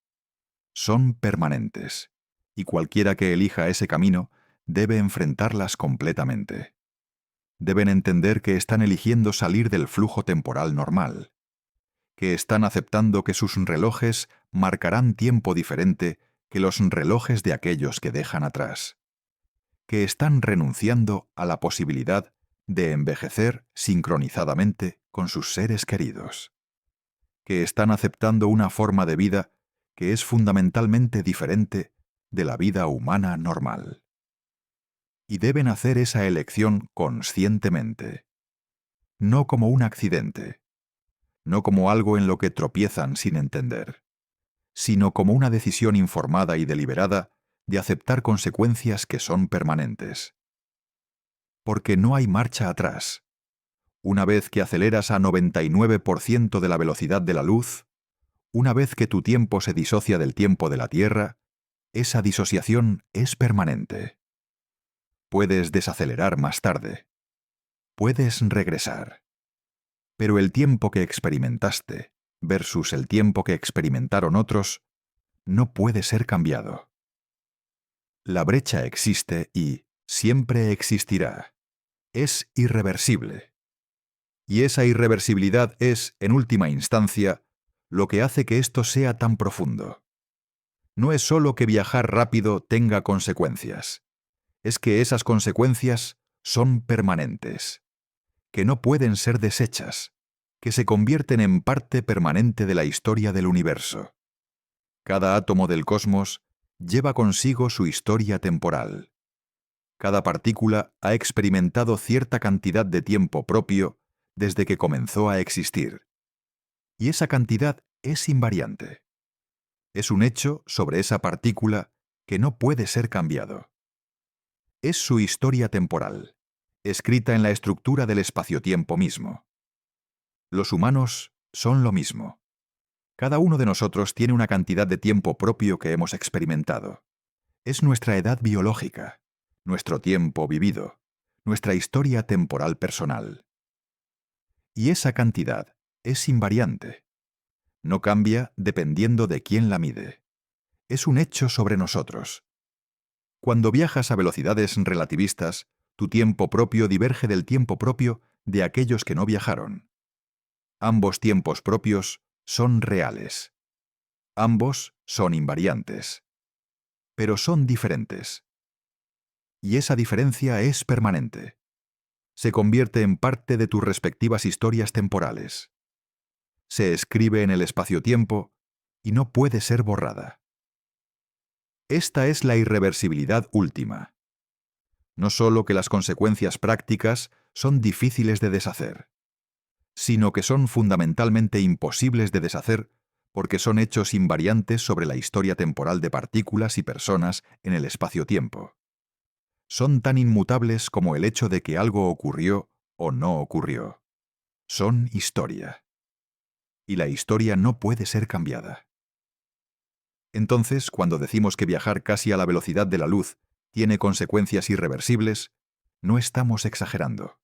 Son permanentes. Y cualquiera que elija ese camino debe enfrentarlas completamente. Deben entender que están eligiendo salir del flujo temporal normal, que están aceptando que sus relojes marcarán tiempo diferente que los relojes de aquellos que dejan atrás, que están renunciando a la posibilidad de envejecer sincronizadamente con sus seres queridos, que están aceptando una forma de vida que es fundamentalmente diferente de la vida humana normal. Y deben hacer esa elección conscientemente, no como un accidente, no como algo en lo que tropiezan sin entender, sino como una decisión informada y deliberada de aceptar consecuencias que son permanentes. Porque no hay marcha atrás. Una vez que aceleras a 99% de la velocidad de la luz, una vez que tu tiempo se disocia del tiempo de la Tierra, esa disociación es permanente. Puedes desacelerar más tarde. Puedes regresar. Pero el tiempo que experimentaste versus el tiempo que experimentaron otros no puede ser cambiado. La brecha existe y siempre existirá. Es irreversible. Y esa irreversibilidad es, en última instancia, lo que hace que esto sea tan profundo. No es solo que viajar rápido tenga consecuencias, es que esas consecuencias son permanentes, que no pueden ser deshechas, que se convierten en parte permanente de la historia del universo. Cada átomo del cosmos lleva consigo su historia temporal. Cada partícula ha experimentado cierta cantidad de tiempo propio desde que comenzó a existir. Y esa cantidad es invariante. Es un hecho sobre esa partícula que no puede ser cambiado. Es su historia temporal, escrita en la estructura del espacio-tiempo mismo. Los humanos son lo mismo. Cada uno de nosotros tiene una cantidad de tiempo propio que hemos experimentado. Es nuestra edad biológica, nuestro tiempo vivido, nuestra historia temporal personal. Y esa cantidad es invariante. No cambia dependiendo de quién la mide. Es un hecho sobre nosotros. Cuando viajas a velocidades relativistas, tu tiempo propio diverge del tiempo propio de aquellos que no viajaron. Ambos tiempos propios son reales. Ambos son invariantes. Pero son diferentes. Y esa diferencia es permanente. Se convierte en parte de tus respectivas historias temporales. Se escribe en el espacio-tiempo y no puede ser borrada. Esta es la irreversibilidad última. No solo que las consecuencias prácticas son difíciles de deshacer, sino que son fundamentalmente imposibles de deshacer porque son hechos invariantes sobre la historia temporal de partículas y personas en el espacio-tiempo. Son tan inmutables como el hecho de que algo ocurrió o no ocurrió. Son historia. Y la historia no puede ser cambiada. Entonces, cuando decimos que viajar casi a la velocidad de la luz tiene consecuencias irreversibles, no estamos exagerando.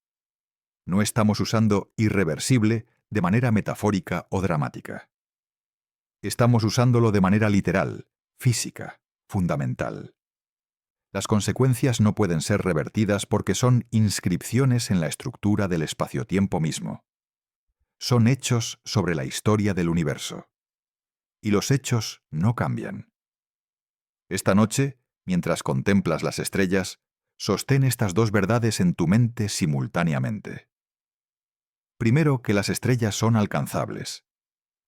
No estamos usando irreversible de manera metafórica o dramática. Estamos usándolo de manera literal, física, fundamental. Las consecuencias no pueden ser revertidas porque son inscripciones en la estructura del espacio-tiempo mismo. Son hechos sobre la historia del universo. Y los hechos no cambian. Esta noche, mientras contemplas las estrellas, sostén estas dos verdades en tu mente simultáneamente. Primero, que las estrellas son alcanzables.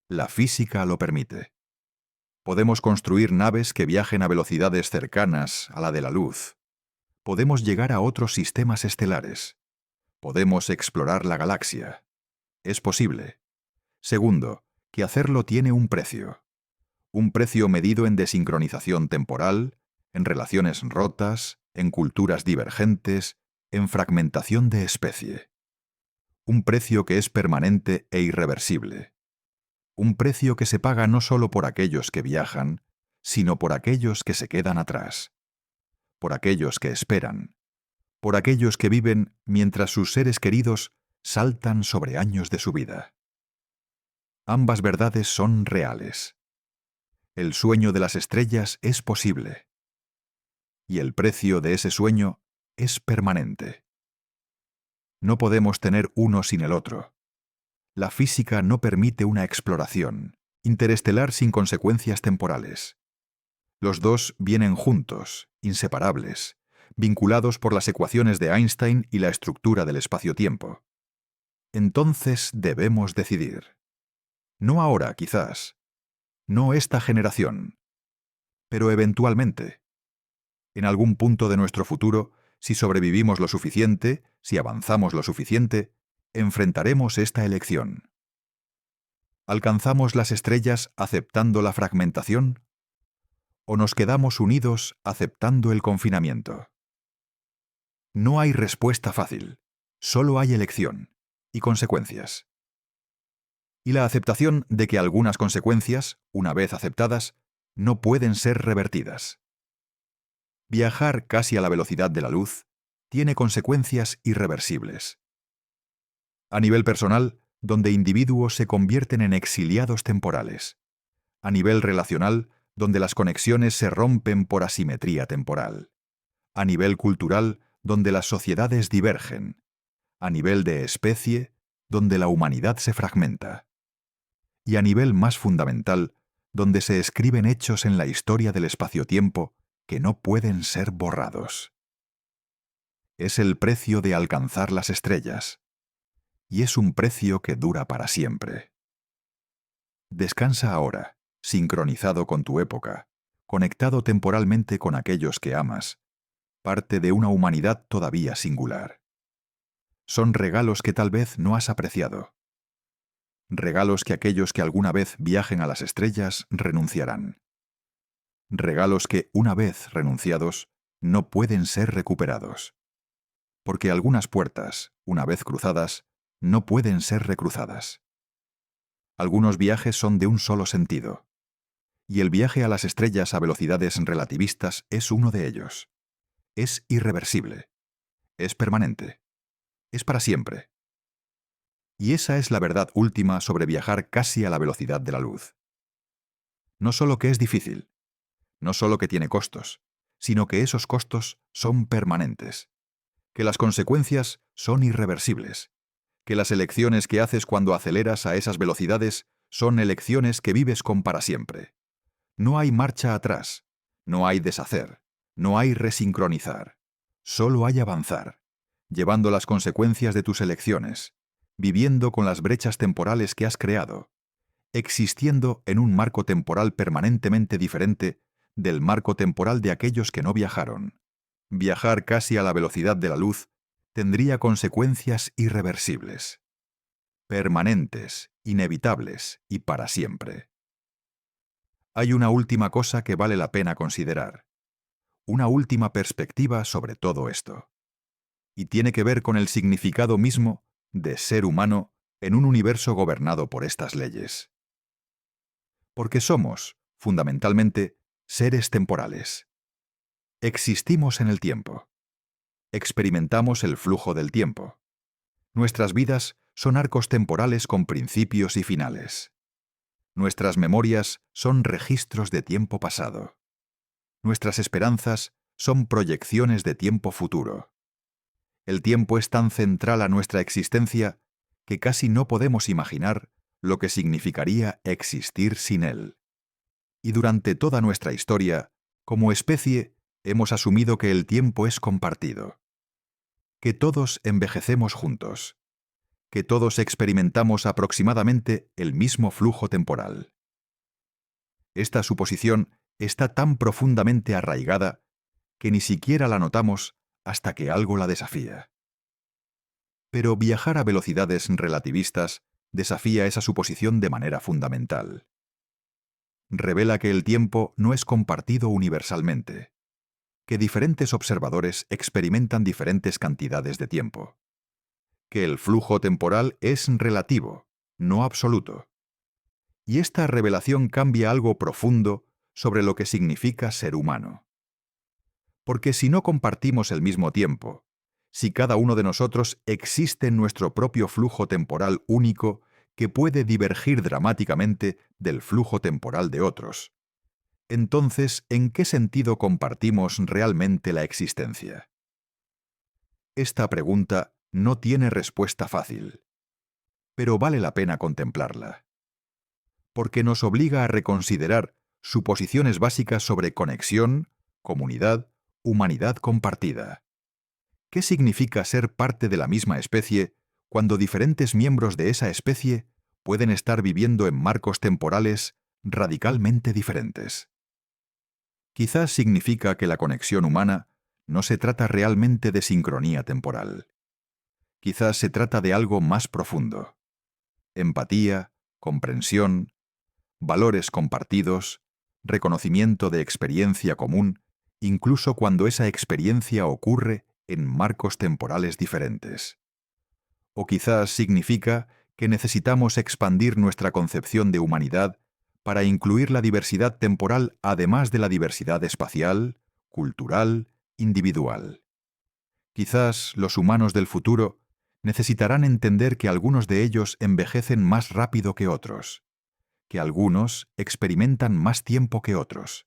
La física lo permite. Podemos construir naves que viajen a velocidades cercanas a la de la luz. Podemos llegar a otros sistemas estelares. Podemos explorar la galaxia. Es posible. Segundo, que hacerlo tiene un precio. Un precio medido en desincronización temporal, en relaciones rotas, en culturas divergentes, en fragmentación de especie. Un precio que es permanente e irreversible. Un precio que se paga no solo por aquellos que viajan, sino por aquellos que se quedan atrás. Por aquellos que esperan. Por aquellos que viven mientras sus seres queridos saltan sobre años de su vida. Ambas verdades son reales. El sueño de las estrellas es posible. Y el precio de ese sueño es permanente. No podemos tener uno sin el otro. La física no permite una exploración interestelar sin consecuencias temporales. Los dos vienen juntos, inseparables, vinculados por las ecuaciones de Einstein y la estructura del espacio-tiempo. Entonces debemos decidir. No ahora, quizás. No esta generación. Pero eventualmente. En algún punto de nuestro futuro, si sobrevivimos lo suficiente, si avanzamos lo suficiente, enfrentaremos esta elección. ¿Alcanzamos las estrellas aceptando la fragmentación? ¿O nos quedamos unidos aceptando el confinamiento? No hay respuesta fácil, solo hay elección y consecuencias. Y la aceptación de que algunas consecuencias, una vez aceptadas, no pueden ser revertidas. Viajar casi a la velocidad de la luz tiene consecuencias irreversibles. A nivel personal, donde individuos se convierten en exiliados temporales. A nivel relacional, donde las conexiones se rompen por asimetría temporal. A nivel cultural, donde las sociedades divergen. A nivel de especie, donde la humanidad se fragmenta. Y a nivel más fundamental, donde se escriben hechos en la historia del espacio-tiempo que no pueden ser borrados. Es el precio de alcanzar las estrellas. Y es un precio que dura para siempre. Descansa ahora, sincronizado con tu época, conectado temporalmente con aquellos que amas, parte de una humanidad todavía singular. Son regalos que tal vez no has apreciado. Regalos que aquellos que alguna vez viajen a las estrellas renunciarán. Regalos que, una vez renunciados, no pueden ser recuperados. Porque algunas puertas, una vez cruzadas, no pueden ser recruzadas. Algunos viajes son de un solo sentido. Y el viaje a las estrellas a velocidades relativistas es uno de ellos. Es irreversible. Es permanente. Es para siempre. Y esa es la verdad última sobre viajar casi a la velocidad de la luz. No solo que es difícil, no solo que tiene costos, sino que esos costos son permanentes, que las consecuencias son irreversibles, que las elecciones que haces cuando aceleras a esas velocidades son elecciones que vives con para siempre. No hay marcha atrás, no hay deshacer, no hay resincronizar, solo hay avanzar, llevando las consecuencias de tus elecciones, viviendo con las brechas temporales que has creado, existiendo en un marco temporal permanentemente diferente del marco temporal de aquellos que no viajaron. Viajar casi a la velocidad de la luz tendría consecuencias irreversibles, permanentes, inevitables y para siempre. Hay una última cosa que vale la pena considerar, una última perspectiva sobre todo esto, y tiene que ver con el significado mismo de ser humano en un universo gobernado por estas leyes. Porque somos, fundamentalmente, seres temporales. Existimos en el tiempo. Experimentamos el flujo del tiempo. Nuestras vidas son arcos temporales con principios y finales. Nuestras memorias son registros de tiempo pasado. Nuestras esperanzas son proyecciones de tiempo futuro. El tiempo es tan central a nuestra existencia que casi no podemos imaginar lo que significaría existir sin él. Y durante toda nuestra historia, como especie, hemos asumido que el tiempo es compartido, que todos envejecemos juntos, que todos experimentamos aproximadamente el mismo flujo temporal. Esta suposición está tan profundamente arraigada que ni siquiera la notamos hasta que algo la desafía. Pero viajar a velocidades relativistas desafía esa suposición de manera fundamental. Revela que el tiempo no es compartido universalmente, que diferentes observadores experimentan diferentes cantidades de tiempo, que el flujo temporal es relativo, no absoluto. Y esta revelación cambia algo profundo sobre lo que significa ser humano. Porque si no compartimos el mismo tiempo, si cada uno de nosotros existe en nuestro propio flujo temporal único que puede divergir dramáticamente del flujo temporal de otros, entonces, ¿en qué sentido compartimos realmente la existencia? Esta pregunta no tiene respuesta fácil, pero vale la pena contemplarla, porque nos obliga a reconsiderar suposiciones básicas sobre conexión, comunidad, humanidad compartida. ¿Qué significa ser parte de la misma especie cuando diferentes miembros de esa especie pueden estar viviendo en marcos temporales radicalmente diferentes? Quizás significa que la conexión humana no se trata realmente de sincronía temporal. Quizás se trata de algo más profundo. Empatía, comprensión, valores compartidos, reconocimiento de experiencia común, incluso cuando esa experiencia ocurre en marcos temporales diferentes. O quizás significa que necesitamos expandir nuestra concepción de humanidad para incluir la diversidad temporal además de la diversidad espacial, cultural, individual. Quizás los humanos del futuro necesitarán entender que algunos de ellos envejecen más rápido que otros, que algunos experimentan más tiempo que otros,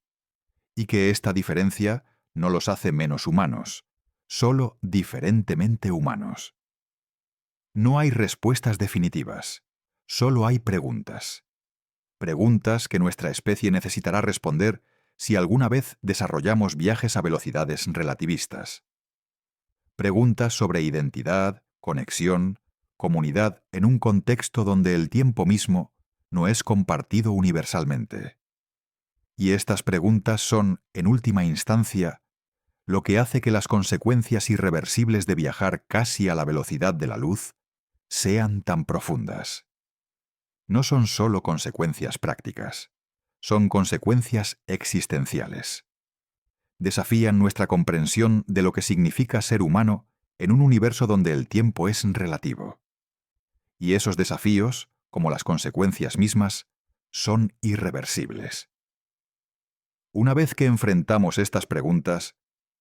y que esta diferencia no los hace menos humanos, solo diferentemente humanos. No hay respuestas definitivas, solo hay preguntas. Preguntas que nuestra especie necesitará responder si alguna vez desarrollamos viajes a velocidades relativistas. Preguntas sobre identidad, conexión, comunidad en un contexto donde el tiempo mismo no es compartido universalmente. Y estas preguntas son, en última instancia, lo que hace que las consecuencias irreversibles de viajar casi a la velocidad de la luz sean tan profundas. No son solo consecuencias prácticas, son consecuencias existenciales. Desafían nuestra comprensión de lo que significa ser humano en un universo donde el tiempo es relativo. Y esos desafíos, como las consecuencias mismas, son irreversibles. Una vez que enfrentamos estas preguntas,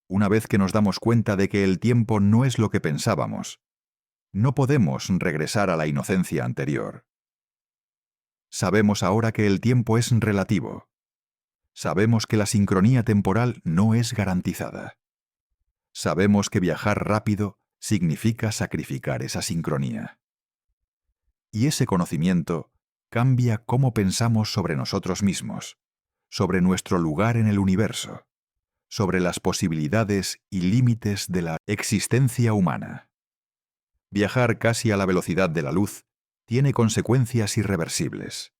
una vez que nos damos cuenta de que el tiempo no es lo que pensábamos, no podemos regresar a la inocencia anterior. Sabemos ahora que el tiempo es relativo. Sabemos que la sincronía temporal no es garantizada. Sabemos que viajar rápido significa sacrificar esa sincronía. Y ese conocimiento cambia cómo pensamos sobre nosotros mismos, sobre nuestro lugar en el universo, sobre las posibilidades y límites de la existencia humana. Viajar casi a la velocidad de la luz tiene consecuencias irreversibles.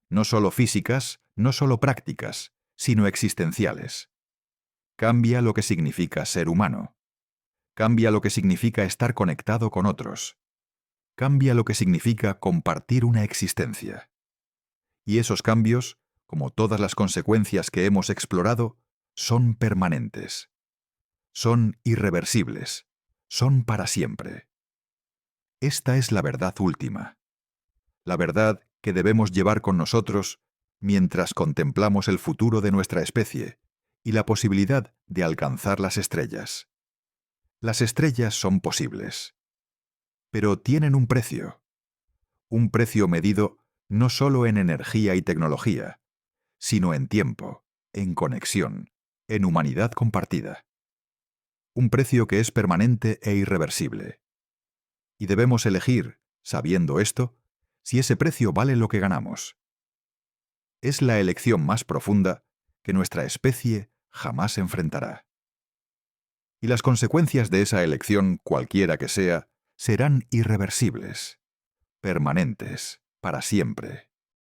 No solo físicas, no solo prácticas, sino existenciales. Cambia lo que significa ser humano. Cambia lo que significa estar conectado con otros. Cambia lo que significa compartir una existencia. Y esos cambios, como todas las consecuencias que hemos explorado, son permanentes. Son irreversibles. Son para siempre. Esta es la verdad última. La verdad que debemos llevar con nosotros mientras contemplamos el futuro de nuestra especie y la posibilidad de alcanzar las estrellas. Las estrellas son posibles, pero tienen un precio medido no solo en energía y tecnología, sino en tiempo, en conexión, en humanidad compartida. Un precio que es permanente e irreversible. Y debemos elegir, sabiendo esto, si ese precio vale lo que ganamos. Es la elección más profunda que nuestra especie jamás enfrentará. Y las consecuencias de esa elección, cualquiera que sea, serán irreversibles, permanentes, para siempre.